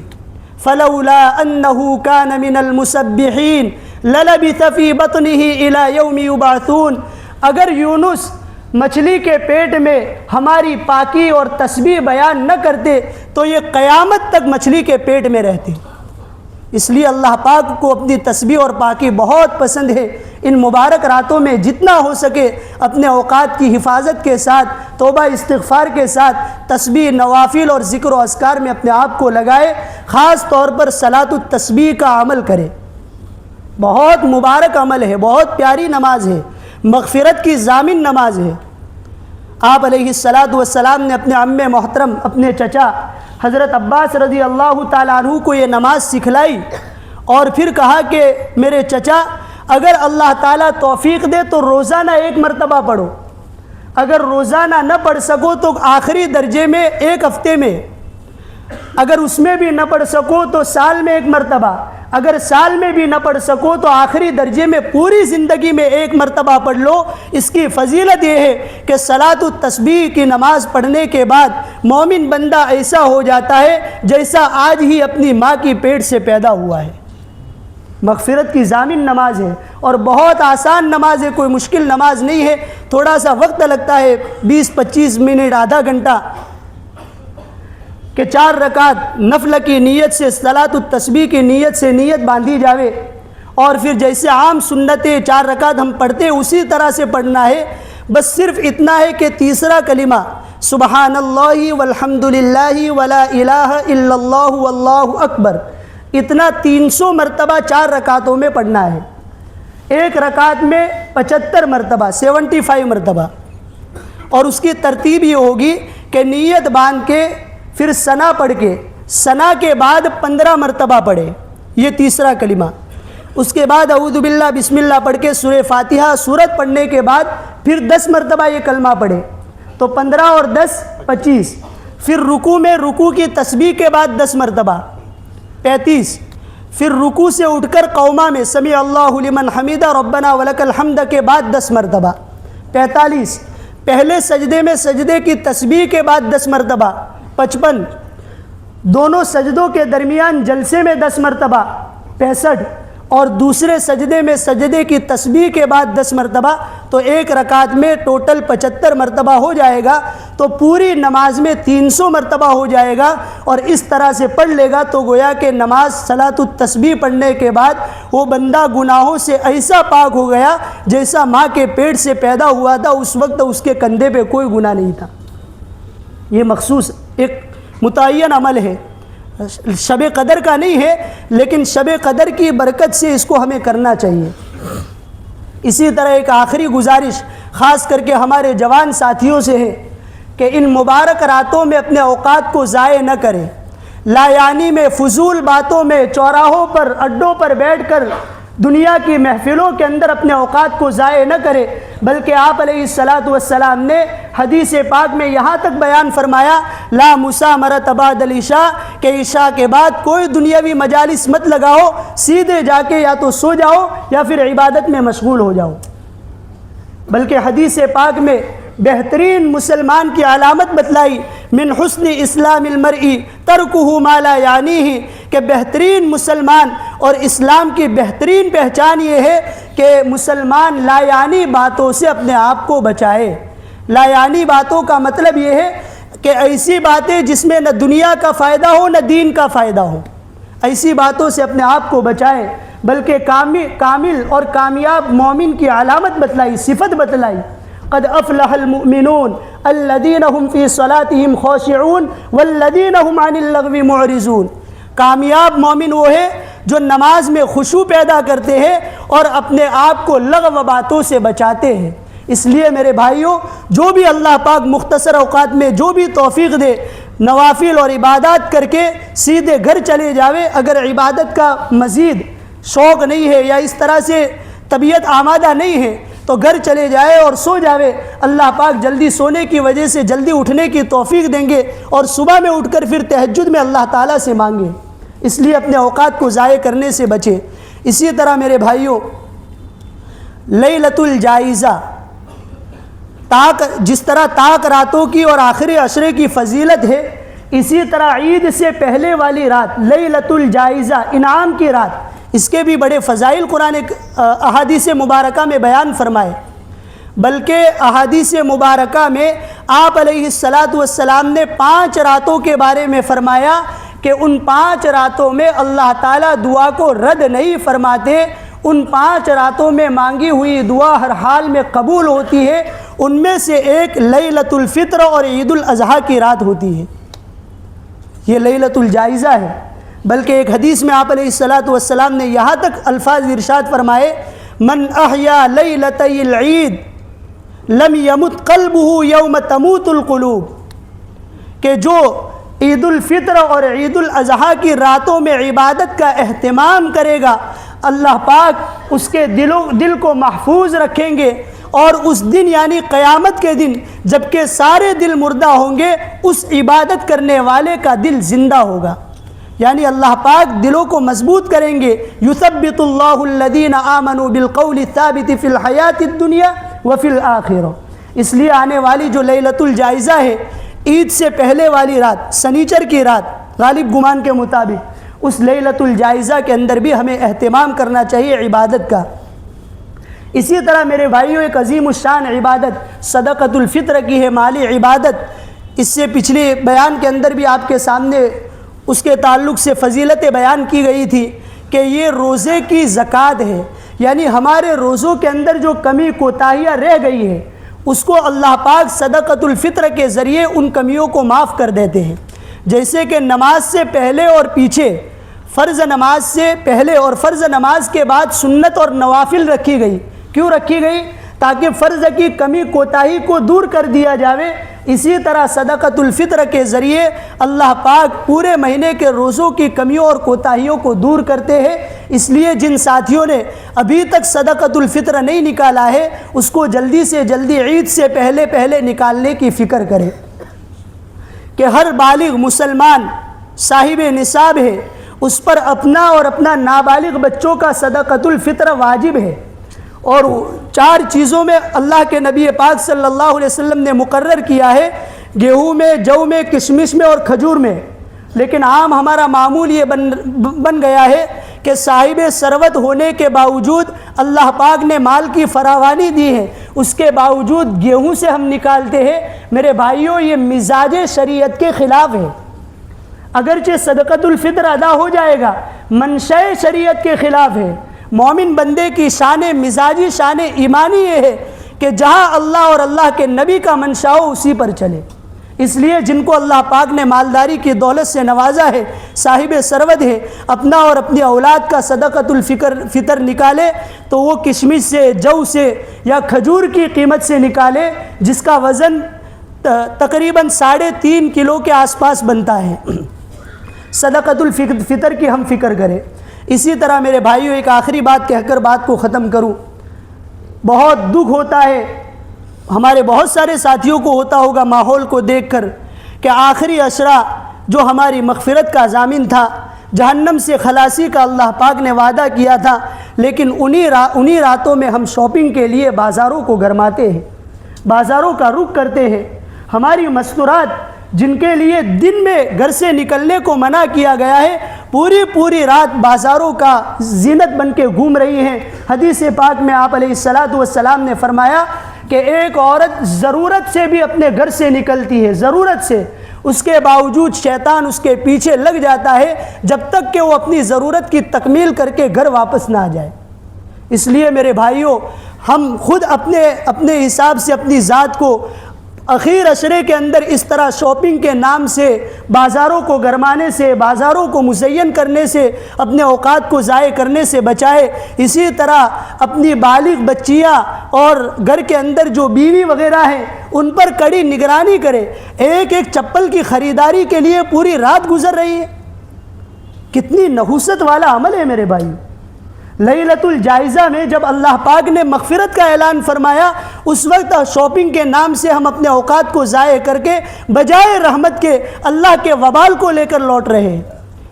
Speaker 1: فلولا انہ کان من المسبحین للبث فی بطنہ الی یوم یبعثون، اگر یونس مچھلی کے پیٹ میں ہماری پاکی اور تسبیح بیان نہ کرتے تو یہ قیامت تک مچھلی کے پیٹ میں رہتے۔ اس لیے اللہ پاک کو اپنی تسبیح اور پاکی بہت پسند ہے۔ ان مبارک راتوں میں جتنا ہو سکے اپنے اوقات کی حفاظت کے ساتھ، توبہ استغفار کے ساتھ تسبیح، نوافل اور ذکر و اذکار میں اپنے آپ کو لگائے۔ خاص طور پر صلاۃ التسبیح کا عمل کرے، بہت مبارک عمل ہے، بہت پیاری نماز ہے، مغفرت کی ضامن نماز ہے۔ آپ علیہ السلام نے اپنے عم محترم، اپنے چچا حضرت عباس رضی اللہ تعالیٰ عنہ کو یہ نماز سکھلائی اور پھر کہا کہ میرے چچا اگر اللہ تعالیٰ توفیق دے تو روزانہ 1 مرتبہ پڑھو، اگر روزانہ نہ پڑھ سکو تو آخری درجے میں 1 ہفتے میں، اگر اس میں بھی نہ پڑھ سکو تو سال میں 1 مرتبہ، اگر سال میں بھی نہ پڑھ سکو تو آخری درجے میں پوری زندگی میں 1 مرتبہ پڑھ لو۔ اس کی فضیلت یہ ہے کہ صلاۃ التسبیح کی نماز پڑھنے کے بعد مومن بندہ ایسا ہو جاتا ہے جیسا آج ہی اپنی ماں کی پیٹ سے پیدا ہوا ہے۔ مغفرت کی ضامن نماز ہے اور بہت آسان نماز ہے، کوئی مشکل نماز نہیں ہے، تھوڑا سا وقت لگتا ہے 20-25 منٹ، آدھا گھنٹہ، کہ 4 رکعت نفل کی نیت سے، صلاۃ التسبیح کی نیت سے نیت باندھی جاوے، اور پھر جیسے عام سنتیں 4 رکعت ہم پڑھتے ہیں اسی طرح سے پڑھنا ہے۔ بس صرف اتنا ہے کہ تیسرا کلمہ سبحان اللہ والحمد للہ ولا الہ الا اللہ واللہ اکبر، اتنا 300 مرتبہ 4 رکعتوں میں پڑھنا ہے۔ 1 رکعت میں 75 مرتبہ، 75 مرتبہ، اور اس کی ترتیب یہ ہوگی کہ نیت باندھ کے پھر ثنا پڑھ کے، ثنا کے بعد 15 مرتبہ پڑھے، یہ تیسرا کلمہ۔ اس کے بعد اعوذ باللہ بسم اللہ پڑھ کے سورہ فاتحہ سورت پڑھنے کے بعد پھر 10 مرتبہ یہ کلمہ پڑھے، تو 15 اور 10 25۔ پھر رکوع میں رکوع کی تسبیح کے بعد 10 مرتبہ 35۔ پھر رکوع سے اٹھ کر قومہ میں سمیع اللہ لمن حمیدہ ربنا ولک الحمد کے بعد 10 مرتبہ 45۔ پہلے سجدے میں سجدے کی تسبیح کے بعد 10 مرتبہ 55۔ دونوں سجدوں کے درمیان جلسے میں 10 مرتبہ 65، اور دوسرے سجدے میں سجدے کی تسبیح کے بعد 10 مرتبہ، تو 1 رکعت میں ٹوٹل 75 مرتبہ ہو جائے گا، تو پوری نماز میں 300 مرتبہ ہو جائے گا۔ اور اس طرح سے پڑھ لے گا تو گویا کہ نماز صلاۃ التسبیح پڑھنے کے بعد وہ بندہ گناہوں سے ایسا پاک ہو گیا جیسا ماں کے پیٹ سے پیدا ہوا تھا، اس وقت اس کے کندھے پہ کوئی گناہ نہیں تھا۔ یہ مخصوص ایک متعین عمل ہے، شب قدر کا نہیں ہے، لیکن شب قدر کی برکت سے اس کو ہمیں کرنا چاہیے۔ اسی طرح ایک آخری گزارش خاص کر کے ہمارے جوان ساتھیوں سے ہے کہ ان مبارک راتوں میں اپنے اوقات کو ضائع نہ کریں، لایانی میں، فضول باتوں میں، چوراہوں پر، اڈوں پر بیٹھ کر دنیا کی محفلوں کے اندر اپنے اوقات کو ضائع نہ کرے، بلکہ آپ علیہ السلام نے حدیث پاک میں یہاں تک بیان فرمایا لا مسامرۃ بعد العشاء، کہ عشاء کے بعد کوئی دنیاوی مجالس مت لگاؤ، سیدھے جا کے یا تو سو جاؤ یا پھر عبادت میں مشغول ہو جاؤ۔ بلکہ حدیث پاک میں بہترین مسلمان کی علامت بتلائی من حسن اسلام المرء ترکہ ما لا یعنیہ، کہ بہترین مسلمان اور اسلام کی بہترین پہچان یہ ہے کہ مسلمان لا یعنی باتوں سے اپنے آپ کو بچائے۔ لا یعنی باتوں کا مطلب یہ ہے کہ ایسی باتیں جس میں نہ دنیا کا فائدہ ہو نہ دین کا فائدہ ہو، ایسی باتوں سے اپنے آپ کو بچائے۔ بلکہ کامل اور کامیاب مومن کی علامت بتلائی، صفت بتلائی، قد افلح المؤمنون الذين هم في صلاتهم خاشعون والذين هم عن اللغو معرضون۔ کامیاب مومن وہ ہے جو نماز میں خشوع پیدا کرتے ہیں اور اپنے آپ کو لغو باتوں سے بچاتے ہیں۔ اس لیے میرے بھائیوں، جو بھی اللہ پاک مختصر اوقات میں جو بھی توفیق دے، نوافل اور عبادات کر کے سیدھے گھر چلے جاوے۔ اگر عبادت کا مزید شوق نہیں ہے یا اس طرح سے طبیعت آمادہ نہیں ہے تو گھر چلے جائے اور سو جاوے۔ اللہ پاک جلدی سونے کی وجہ سے جلدی اٹھنے کی توفیق دیں گے اور صبح میں اٹھ کر پھر تہجد میں اللہ تعالیٰ سے مانگے۔ اس لیے اپنے اوقات کو ضائع کرنے سے بچے۔ اسی طرح میرے بھائیوں، لیلۃ الجائزہ، جس طرح طاق راتوں کی اور آخری عشرے کی فضیلت ہے، اسی طرح عید سے پہلے والی رات لیلۃ الجائزہ، انعام کی رات، اس کے بھی بڑے فضائل قرآن احادیث مبارکہ میں بیان فرمائے۔ بلکہ احادیث مبارکہ میں آپ علیہ السلام نے 5 راتوں کے بارے میں فرمایا کہ ان 5 راتوں میں اللہ تعالیٰ دعا کو رد نہیں فرماتے، ان 5 راتوں میں مانگی ہوئی دعا ہر حال میں قبول ہوتی ہے۔ ان میں سے ایک لیلۃ الفطر اور عید الاضحیٰ کی رات ہوتی ہے، یہ لیلۃ الجائزہ ہے۔ بلکہ ایک حدیث میں آپ علیہ السلام نے یہاں تک الفاظ ارشاد فرمائے من احیا لیلۃ العید لم یمت قلبہ یوم تموت القلوب، کہ جو عید الفطر اور عید الاضحیٰ کی راتوں میں عبادت کا اہتمام کرے گا، اللہ پاک اس کے دل کو محفوظ رکھیں گے، اور اس دن یعنی قیامت کے دن جب کہ سارے دل مردہ ہوں گے، اس عبادت کرنے والے کا دل زندہ ہوگا۔ یعنی اللہ پاک دلوں کو مضبوط کریں گے۔ یثبت اللہ الذین آمنوا بالقول الثابت فی الحیات الدنیا وفی الآخرہ۔ اس لیے آنے والی جو لیلۃ الجائزہ ہے، عید سے پہلے والی رات، سنیچر کی رات غالب گمان کے مطابق، اس لیلۃ الجائزہ کے اندر بھی ہمیں اہتمام کرنا چاہیے عبادت کا۔ اسی طرح میرے بھائیوں، ایک عظیم الشان عبادت صدقۃ الفطر کی ہے، مالی عبادت۔ اس سے پچھلے بیان کے اندر بھی آپ کے سامنے اس کے تعلق سے فضیلتیں بیان کی گئی تھی کہ یہ روزے کی زکوٰۃ ہے، یعنی ہمارے روزوں کے اندر جو کمی کوتاہیاں رہ گئی ہے اس کو اللہ پاک صدقۃ الفطر کے ذریعے ان کمیوں کو معاف کر دیتے ہیں۔ جیسے کہ نماز سے پہلے اور پیچھے، فرض نماز سے پہلے اور فرض نماز کے بعد سنت اور نوافل رکھی گئی۔ کیوں رکھی گئی؟ تاکہ فرض کی کمی کوتاہی کو دور کر دیا جاوے۔ اسی طرح صدقۃ الفطر کے ذریعے اللہ پاک پورے مہینے کے روزوں کی کمیوں اور کوتاہیوں کو دور کرتے ہیں۔ اس لیے جن ساتھیوں نے ابھی تک صدقۃ الفطر نہیں نکالا ہے، اس کو جلدی سے جلدی عید سے پہلے نکالنے کی فکر کرے، کہ ہر بالغ مسلمان صاحب نصاب ہے، اس پر اپنا اور اپنا نابالغ بچوں کا صدقۃ الفطر واجب ہے۔ اور 4 چیزوں میں اللہ کے نبی پاک صلی اللہ علیہ وسلم نے مقرر کیا ہے، گیہوں میں، جو میں، کشمش میں اور کھجور میں۔ لیکن عام ہمارا معمول یہ بن گیا ہے کہ صاحب ثروت ہونے کے باوجود اللہ پاک نے مال کی فراوانی دی ہے، اس کے باوجود گیہوں سے ہم نکالتے ہیں۔ میرے بھائیوں، یہ مزاج شریعت کے خلاف ہے۔ اگرچہ صدقۃ الفطر ادا ہو جائے گا، منشأ شریعت کے خلاف ہے۔ مومن بندے کی شان مزاجی، شان ایمانی یہ ہے کہ جہاں اللہ اور اللہ کے نبی کا منشا ہو اسی پر چلے۔ اس لیے جن کو اللہ پاک نے مالداری کی دولت سے نوازا ہے، صاحب ثروت ہے، اپنا اور اپنی اولاد کا صدقۃ الفطر نکالے تو وہ کشمش سے، جو سے یا کھجور کی قیمت سے نکالے، جس کا وزن تقریباً 3.5 کلو کے آس پاس بنتا ہے۔ صدقۃ الفطر کی ہم فکر کریں۔ اسی طرح میرے بھائیوں ایک آخری بات کہہ کر بات کو ختم کروں، بہت دکھ ہوتا ہے، ہمارے بہت سارے ساتھیوں کو ہوتا ہوگا ماحول کو دیکھ کر، کہ آخری عشرہ جو ہماری مغفرت کا ضامن تھا، جہنم سے خلاصی کا اللہ پاک نے وعدہ کیا تھا، لیکن انہی راتوں میں ہم شاپنگ کے لیے بازاروں کو گرماتے ہیں، بازاروں کا رخ کرتے ہیں۔ ہماری مستورات جن کے لیے دن میں گھر سے نکلنے کو منع کیا گیا ہے، پوری رات بازاروں کا زینت بن کے گھوم رہی ہیں۔ حدیث پاک میں آپ علیہ السلام نے فرمایا کہ ایک عورت ضرورت سے بھی اپنے گھر سے نکلتی ہے، ضرورت سے، اس کے باوجود شیطان اس کے پیچھے لگ جاتا ہے جب تک کہ وہ اپنی ضرورت کی تکمیل کر کے گھر واپس نہ آ جائے۔ اس لیے میرے بھائیوں، ہم خود اپنے حساب سے اپنی ذات کو اخیر عشرے کے اندر اس طرح شاپنگ کے نام سے بازاروں کو گرمانے سے، بازاروں کو مزین کرنے سے، اپنے اوقات کو ضائع کرنے سے بچائے۔ اسی طرح اپنی بالغ بچیاں اور گھر کے اندر جو بیوی وغیرہ ہیں ان پر کڑی نگرانی کرے۔ ایک چپل کی خریداری کے لیے پوری رات گزر رہی ہے، کتنی نحوست والا عمل ہے میرے بھائی۔ لیلۃ الجائزہ میں جب اللہ پاک نے مغفرت کا اعلان فرمایا، اس وقت شاپنگ کے نام سے ہم اپنے اوقات کو ضائع کر کے بجائے رحمت کے اللہ کے وبال کو لے کر لوٹ رہے ہیں۔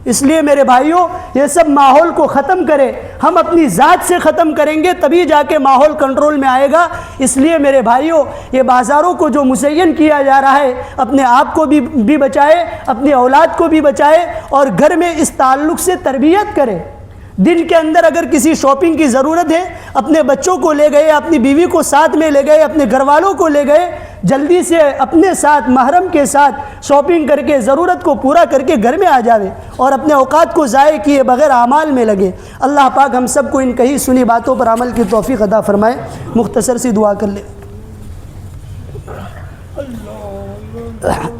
Speaker 1: اس لیے میرے بھائیوں، یہ سب ماحول کو ختم کرے، ہم اپنی ذات سے ختم کریں گے تبھی جا کے ماحول کنٹرول میں آئے گا۔ اس لیے میرے بھائیوں، یہ بازاروں کو جو مزین کیا جا رہا ہے، اپنے آپ کو بھی بچائے، اپنی اولاد کو بھی بچائے، اور گھر میں اس تعلق سے تربیت کرے۔ دن کے اندر اگر کسی شاپنگ کی ضرورت ہے، اپنے بچوں کو لے گئے، اپنی بیوی کو ساتھ میں لے گئے، اپنے گھر والوں کو لے گئے، جلدی سے اپنے ساتھ محرم کے ساتھ شاپنگ کر کے ضرورت کو پورا کر کے گھر میں آ جاوے، اور اپنے اوقات کو ضائع کیے بغیر اعمال میں لگے۔ اللہ پاک ہم سب کو ان کہی سنی باتوں پر عمل کی توفیق عطا فرمائے۔ مختصر سی دعا کر لیں۔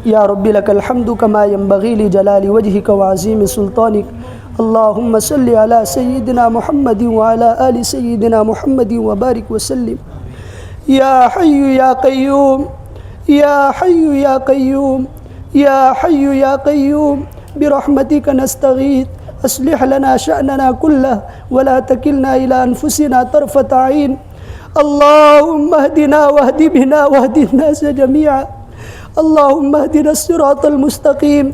Speaker 1: یا رب لک الحمد کما ینبغی لجلال وجهک وعظیم سلطانک، اللہم صلی علی سیدنا محمد وعلی آل سیدنا محمد وبارک وسلم۔ یا حی یا قیوم، یا حی یا قیوم، یا حی یا قیوم، برحمتک نستغیث، اصلح لنا شأننا کلہ ولا تکلنا الی انفسنا طرفۃ عین، اللہم اہدنا واہد بنا واہد الناس جميعا، اللہم اہدنا الصراط المستقیم،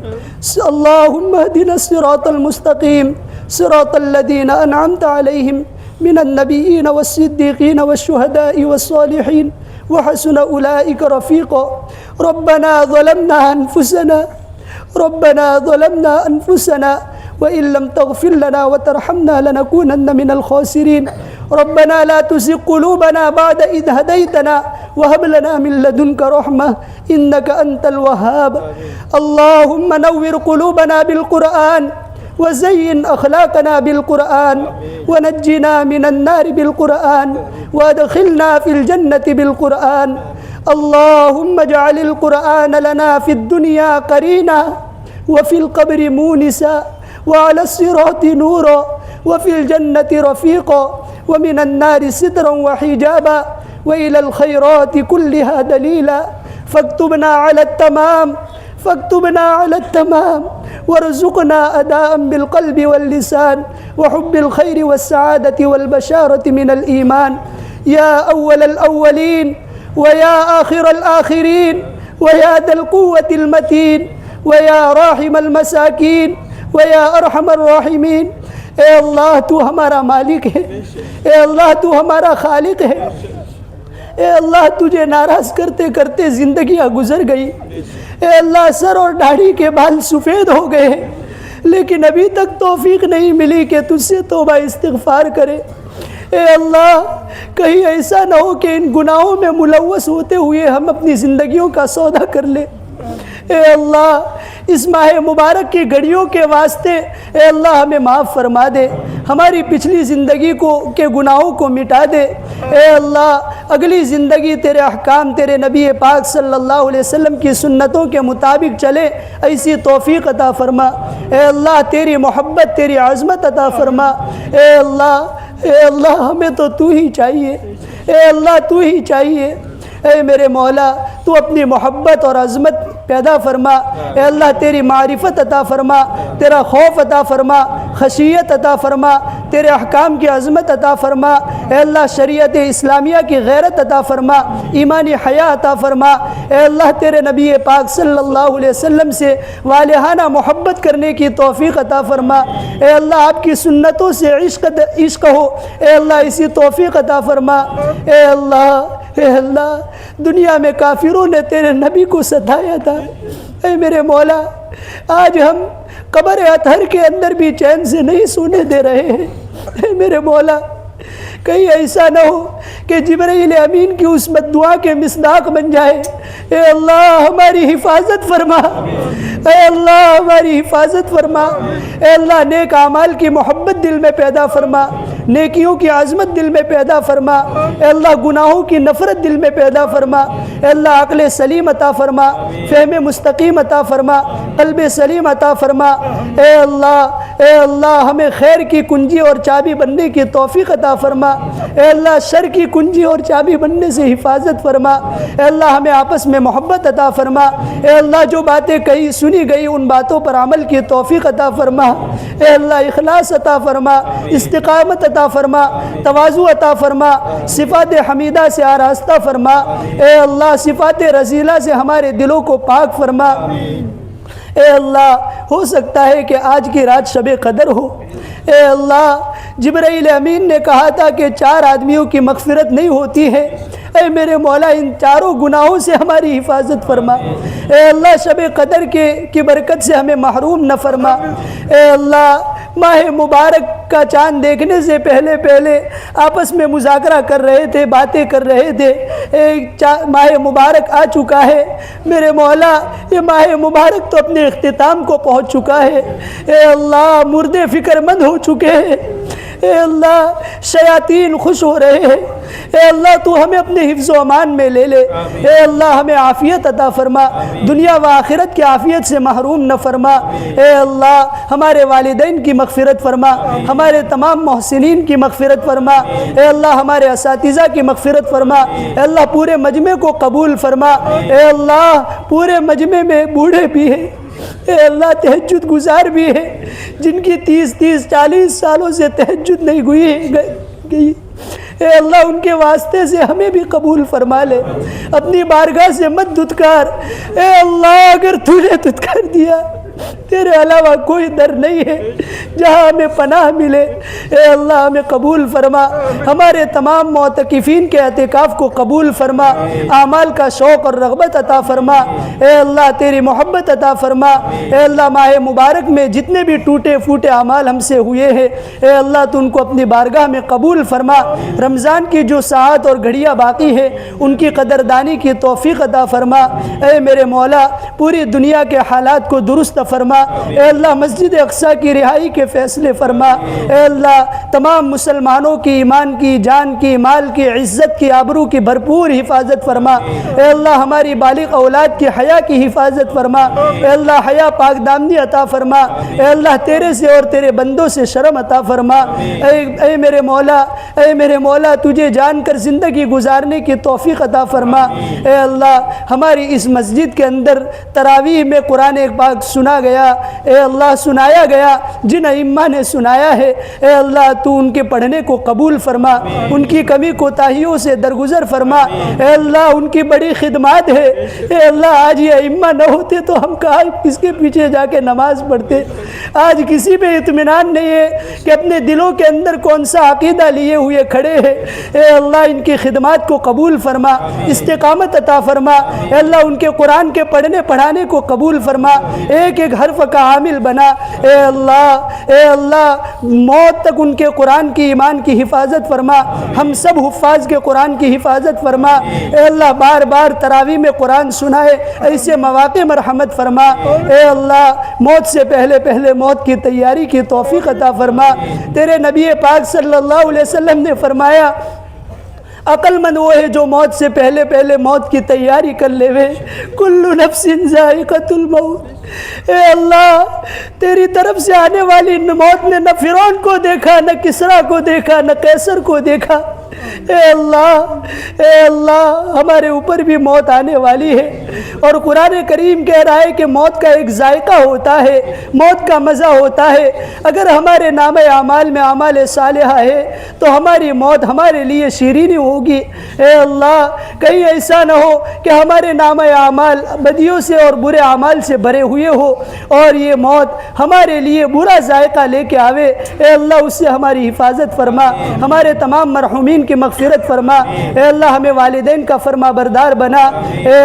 Speaker 1: اللہم اہدنا الصراط المستقیم، صراط الذین انعمت علیہم من النبیین والصدیقین والشہداء والصالحین وحسن اولئک رفیقا۔ ربنا ظلمنا انفسنا، ربنا ظلمنا انفسنا وإن لم تغفر لنا وترحمنا لنكونن من الخاسرين، ربنا لا تزغ قلوبنا بعد إذ هديتنا وهب لنا من لدنك رحمة إنك أنت الوهاب، اللهم نور قلوبنا بالقرآن وزين أخلاقنا بالقرآن ونجنا من النار بالقرآن وادخلنا في الجنة بالقرآن، اللهم اجعل القرآن لنا في الدنيا قرينا وفي القبر مونسا وعلى الصراط نورا وفي الجنة رفيقا ومن النار سترا وحجابا وإلى الخيرات كلها دليلا، فاكتبنا على التمام، فاكتبنا على التمام وارزقنا أداء بالقلب واللسان وحب الخير والسعادة والبشارة من الإيمان، يا أول الأولين ويا آخر الآخرين ويا ذا القوة المتين ويا راحم المساكين ويا ارحم الراحمین۔ اے اللہ تو ہمارا مالک ہے، اے اللہ تو ہمارا خالق ہے، اے اللہ تجھے ناراض کرتے کرتے زندگیاں گزر گئی، اے اللہ سر اور داڑھی کے بال سفید ہو گئے، لیکن ابھی تک توفیق نہیں ملی کہ تجھ سے توبہ استغفار کرے۔ اے اللہ کہیں ایسا نہ ہو کہ ان گناہوں میں ملوث ہوتے ہوئے ہم اپنی زندگیوں کا سودا کر لیں۔ اے اللہ اس ماہ مبارک کی گھڑیوں کے واسطے اے اللہ ہمیں معاف فرما دے، ہماری پچھلی زندگی کے گناہوں کو مٹا دے۔ اے اللہ اگلی زندگی تیرے احکام، تیرے نبی پاک صلی اللہ علیہ وسلم کی سنتوں کے مطابق چلے، ایسی توفیق عطا فرما۔ اے اللہ تیری محبت، تیری عظمت عطا فرما۔ اے اللہ ہمیں تو ہی چاہیے، اے اللہ تو ہی چاہیے۔ اے میرے مولا تو اپنی محبت اور عظمت پیدا فرما۔ اے اللہ تیری معرفت عطا فرما، تیرا خوف عطا فرما، خشیت عطا فرما، تیرے احکام کی عظمت عطا فرما۔ اے اللہ شریعت اسلامیہ کی غیرت عطا فرما، ایمانی حیا عطا فرما۔ اے اللہ تیرے نبی پاک صلی اللہ علیہ وسلم سے والہانہ محبت کرنے کی توفیق عطا فرما۔ اے اللہ آپ کی سنتوں سے عشق ہو، اے اللہ اسی توفیق عطا فرما۔ اے اللہ دنیا میں کافروں نے تیرے نبی کو ستایا تھا، اے میرے مولا آج ہم قبر اطہر کے اندر بھی چین سے نہیں سونے دے رہے ہیں۔ اے میرے مولا کہیں ایسا نہ ہو کہ جبرائیل امین کی اس بددعا کے مصداق بن جائے۔ اے اللہ ہماری حفاظت فرما، اے اللہ ہماری حفاظت فرما۔ اے اللہ نیک اعمال کی محبت دل میں پیدا فرما، نیکیوں کی عظمت دل میں پیدا فرما۔ اے اللہ گناہوں کی نفرت دل میں پیدا فرما۔ اے اللہ عقل سلیم عطا فرما، فہم مستقیم عطا فرما، قلب سلیم عطا فرما۔ اے اللہ ہمیں خیر کی کنجی اور چابی بننے کی توفیق عطا فرما۔ اے اللہ شر کی کنجی اور چابی بننے سے حفاظت فرما۔ اے اللہ ہمیں آپس میں محبت عطا فرما۔ اے اللہ جو باتیں کہی سنی گئی ان باتوں پر عمل کی توفیق عطا فرما۔ اے اللہ اخلاص عطا فرما، استقامت عطا فرما، تواضع عطا فرما، صفات حمیدہ سے آراستہ فرما۔ اے اللہ صفات رذیلہ سے ہمارے دلوں کو پاک فرما۔ اے اللہ ہو سکتا ہے کہ آج کی رات شب قدر ہو۔ اے اللہ جبرائیل امین نے کہا تھا کہ 4 آدمیوں کی مغفرت نہیں ہوتی ہے۔ اے میرے مولا ان چاروں گناہوں سے ہماری حفاظت فرما۔ اے اللہ شب قدر کی برکت سے ہمیں محروم نہ فرما۔ اے اللہ ماہ مبارک کا چاند دیکھنے سے پہلے آپس میں مذاکرہ کر رہے تھے، باتیں کر رہے تھے۔ ماہ مبارک آ چکا ہے میرے مولا، یہ ماہ مبارک تو اپنے اختتام کو پہنچ چکا ہے۔ اے اللہ مردے فکر مند ہو چکے ہیں۔ اے اللہ شیاطین خوش ہو رہے ہیں۔ اے اللہ تو ہمیں اپنے حفظ و امان میں لے لے۔ اے اللہ ہمیں عافیت عطا فرما، دنیا و آخرت کی عافیت سے محروم نہ فرما۔ اے اللہ ہمارے والدین کی مغفرت فرما، ہمارے تمام محسنین کی مغفرت فرما۔ اے اللہ ہمارے اساتذہ کی مغفرت فرما۔ اے اللہ پورے مجمع کو قبول فرما۔ اے اللہ پورے مجمع میں بوڑھے بھی ہیں، اے اللہ تہجد گزار بھی ہے جن کی 30-40 سالوں سے تہجد نہیں گئی۔ اے اللہ ان کے واسطے سے ہمیں بھی قبول فرما لے، اپنی بارگاہ سے مت دھتکار۔ اے اللہ اگر تو نے دھتکار دیا تیرے علاوہ کوئی در نہیں ہے جہاں ہمیں پناہ ملے۔ اے اللہ ہمیں قبول فرما، ہمارے تمام معتکفین کے اعتکاف کو قبول فرما، اعمال کا شوق اور رغبت عطا فرما۔ اے اللہ تیری محبت عطا فرما۔ اے اللہ ماہ مبارک میں جتنے بھی ٹوٹے پھوٹے اعمال ہم سے ہوئے ہیں اے اللہ تو ان کو اپنی بارگاہ میں قبول فرما۔ رمضان کی جو ساعت اور گھڑیاں باقی ہے ان کی قدردانی کی توفیق عطا فرما۔ اے میرے مولا پوری دنیا کے حالات کو درست فرما۔ اے اللہ مسجد اقصیٰ کی رہائی کے فیصلے فرما۔ اے اللہ تمام مسلمانوں کی ایمان کی، جان کی، مال کی، عزت کی، آبرو کی بھرپور حفاظت فرما۔ اے اللہ ہماری بالغ اولاد کی حیا کی حفاظت فرما۔ اے اللہ حیا پاک دامنی عطا فرما۔ اے اللہ تیرے سے اور تیرے بندوں سے شرم عطا فرما۔ اے میرے مولا تجھے جان کر زندگی گزارنے کی توفیق عطا فرما۔ اے اللہ ہماری اس مسجد کے اندر تراویح میں قرآن پاک سنا گیا، اے اللہ سنایا گیا، جن ائمہ نے سنایا ہے اے اللہ تو ان کے پڑھنے کو قبول فرما، ان کی کمی کوتاہیوں سے درگزر فرما۔ اے اللہ ان کی بڑی خدمات ہے، اے اللہ آج یہ ائمہ نہ ہوتے تو ہم کہاں کس کے پیچھے جا کے نماز پڑھتے۔ آج کسی پہ اطمینان نہیں ہے کہ اپنے دلوں کے اندر کون سا عقیدہ لیے ہوئے کھڑے ہیں۔ اے اللہ ان کی خدمات کو قبول فرما، استقامت عطا فرما۔ اے اللہ ان کے قرآن کے پڑھنے پڑھانے کو قبول فرما، ایک ایک حرف کا عامل بنا۔ اے اللہ موت تک ان کے قرآن کی ایمان کی حفاظت فرما، ہم سب حفاظ کے قرآن کی حفاظت فرما۔ اے اللہ بار بار تراویح میں قرآن سنائے ایسے مواقع مرحمت فرما۔ اے اللہ موت سے پہلے موت کی تیاری کی توفیق عطا فرما۔ تیرے نبی پاک صلی اللہ علیہ وسلم نے فرمایا عقل مند وہ ہے جو موت سے پہلے موت کی تیاری کر لے وے، کل نفس ذائقۃ الموت۔ اے اللہ تیری طرف سے آنے والی موت نے نہ فرعون کو دیکھا، نہ کسریٰ کو دیکھا، نہ قیصر کو دیکھا۔ اے اللہ ہمارے اوپر بھی موت آنے والی ہے، اور قرآن کریم کہہ رہا ہے کہ موت کا ایک ذائقہ ہوتا ہے، موت کا مزہ ہوتا ہے۔ اگر ہمارے نام اعمال میں اعمال صالحہ ہے تو ہماری موت ہمارے لیے شیرینی ہوگی۔ اے اللہ کہیں ایسا نہ ہو کہ ہمارے نام اعمال بدیوں سے اور برے اعمال سے بھرے ہوئے ہو اور یہ موت ہمارے لیے برا ذائقہ لے کے آوے۔ اے اللہ اس سے ہماری حفاظت فرما، ہمارے تمام مرحومین کی مغفرت فرما۔ اے اللہ ہمیں والدین کا فرما بردار بنا۔ اے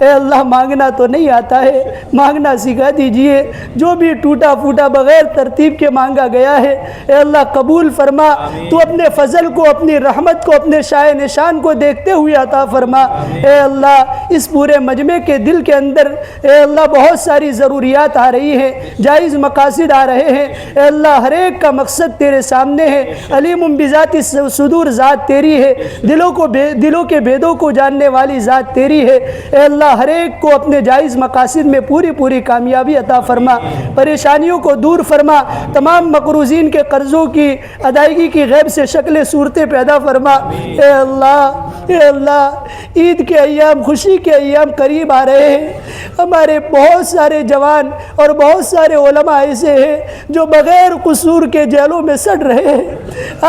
Speaker 1: اللہ مانگنا تو نہیں آتا ہے، مانگنا سکھا دیجئے۔ جو بھی ٹوٹا پھوٹا بغیر ترتیب کے مانگا گیا ہے اے اللہ قبول فرما۔ تو اپنے فضل کو، اپنی رحمت کو، اپنے شائع نشان کو دیکھتے ہوئے عطا فرما۔ اے اللہ اس پورے مجمع کے دل کے اندر اے اللہ بہت ساری ضروریات آ رہی ہیں، جائز مقاصد آ رہے ہیں۔ اے اللہ ہر ایک کا مقصد تیرے سامنے ہے، علیم بذات الصدور ذات تیری ہے، دلوں کے بھیدوں کو جاننے والی ذات تیری ہے۔ اے اللہ ہر ایک کو اپنے جائز مقاصد میں پوری کامیابی عطا فرما، پریشانیوں کو دور فرما، تمام مقروضین کے قرضوں کی ادائیگی کی غیب سے شکلیں صورتیں پیدا فرما۔ اے اللہ عید کے ایام، خوشی کے ایام قریب آ رہے ہیں۔ ہمارے بہت سارے جوان اور بہت سارے علماء ایسے ہیں جو بغیر قصور کے جیلوں میں سڑ رہے ہیں۔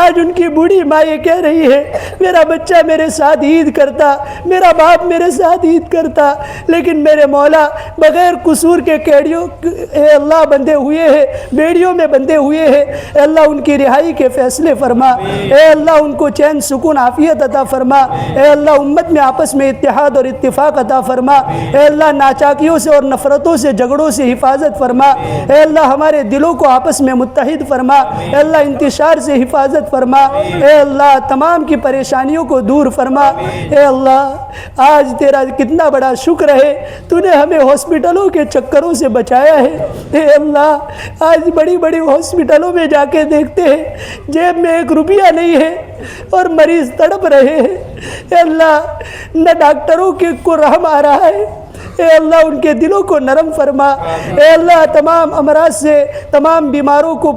Speaker 1: آج ان کی بوڑھی ماں یہ کہہ رہی ہے میرا بچہ میرے ساتھ عید کرتا، میرا باپ میرے ساتھ عید کرتا، لیکن میرے مولا بغیر قصور کے قیدیوں اے اللہ بندھے ہوئے ہیں، بیڑیوں میں بندھے ہوئے ہیں۔ اے اللہ ان کی رہائی کے فیصلے فرما۔ اے اللہ ان کو چین سکون عافیت عطا فرما۔ اے اللہ امت میں آپس میں اتحاد اور اتفاق عطا فرما۔ اے اللہ ناچاکیوں سے اور نفرتوں سے، جھگڑوں سے حفاظت فرما۔ اے اللہ ہمارے دلوں کو آپس میں متحد فرما۔ اے اللہ انتشار سے حفاظت فرما۔ اے اللہ تمام کی پریشانیوں کو دور فرما۔ اے اللہ آج تیرا کتنا بڑا شکر ہے، تو نے ہمیں ہاسپٹلوں کے چکروں سے بچایا ہے۔ اے اللہ آج بڑی ہاسپٹلوں میں جا کے دیکھتے ہیں جیب میں 1 روپیہ نہیں ہے اور مریض تڑپ رہے ہیں۔ اے اللہ نہ ڈاکٹروں کو رحم آ رہا ہے۔ اے اللہ ان کے دلوں کو نرم فرما۔ اے اللہ تمام امراض سے، تمام بیماروں کو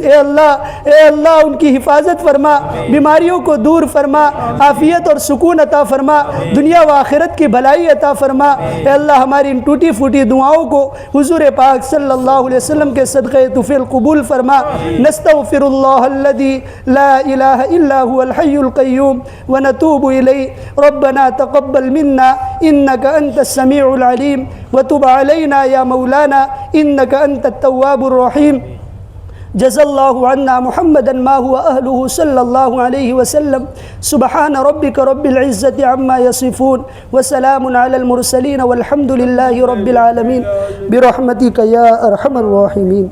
Speaker 1: اے اللہ ان کی حفاظت فرما، بیماریوں کو دور فرما، عافیت اور سکون عطا فرما، دنیا و آخرت کی بھلائی عطا فرما۔ اے اللہ ہماری ان ٹوٹی پھوٹی دعاؤں کو حضور پاک صلی اللہ علیہ وسلم کے صدقے طفیل قبول فرما۔ نستغفر اللہ الذی لا الہ الا هو الحی القیوم ونتوب الیہ ربنا تقبل منا انک انت السمیع العلیم وتب علینا یا مولانا انک انت التواب الرحیم۔ جزا اللہ عنا محمدا ما هو اہلہ صلی اللہ علیہ وسلم۔ سبحان ربک رب العزت عما یصفون وسلام علی المرسلین والحمد للہ رب العالمین برحمتک یا ارحم الراحمین۔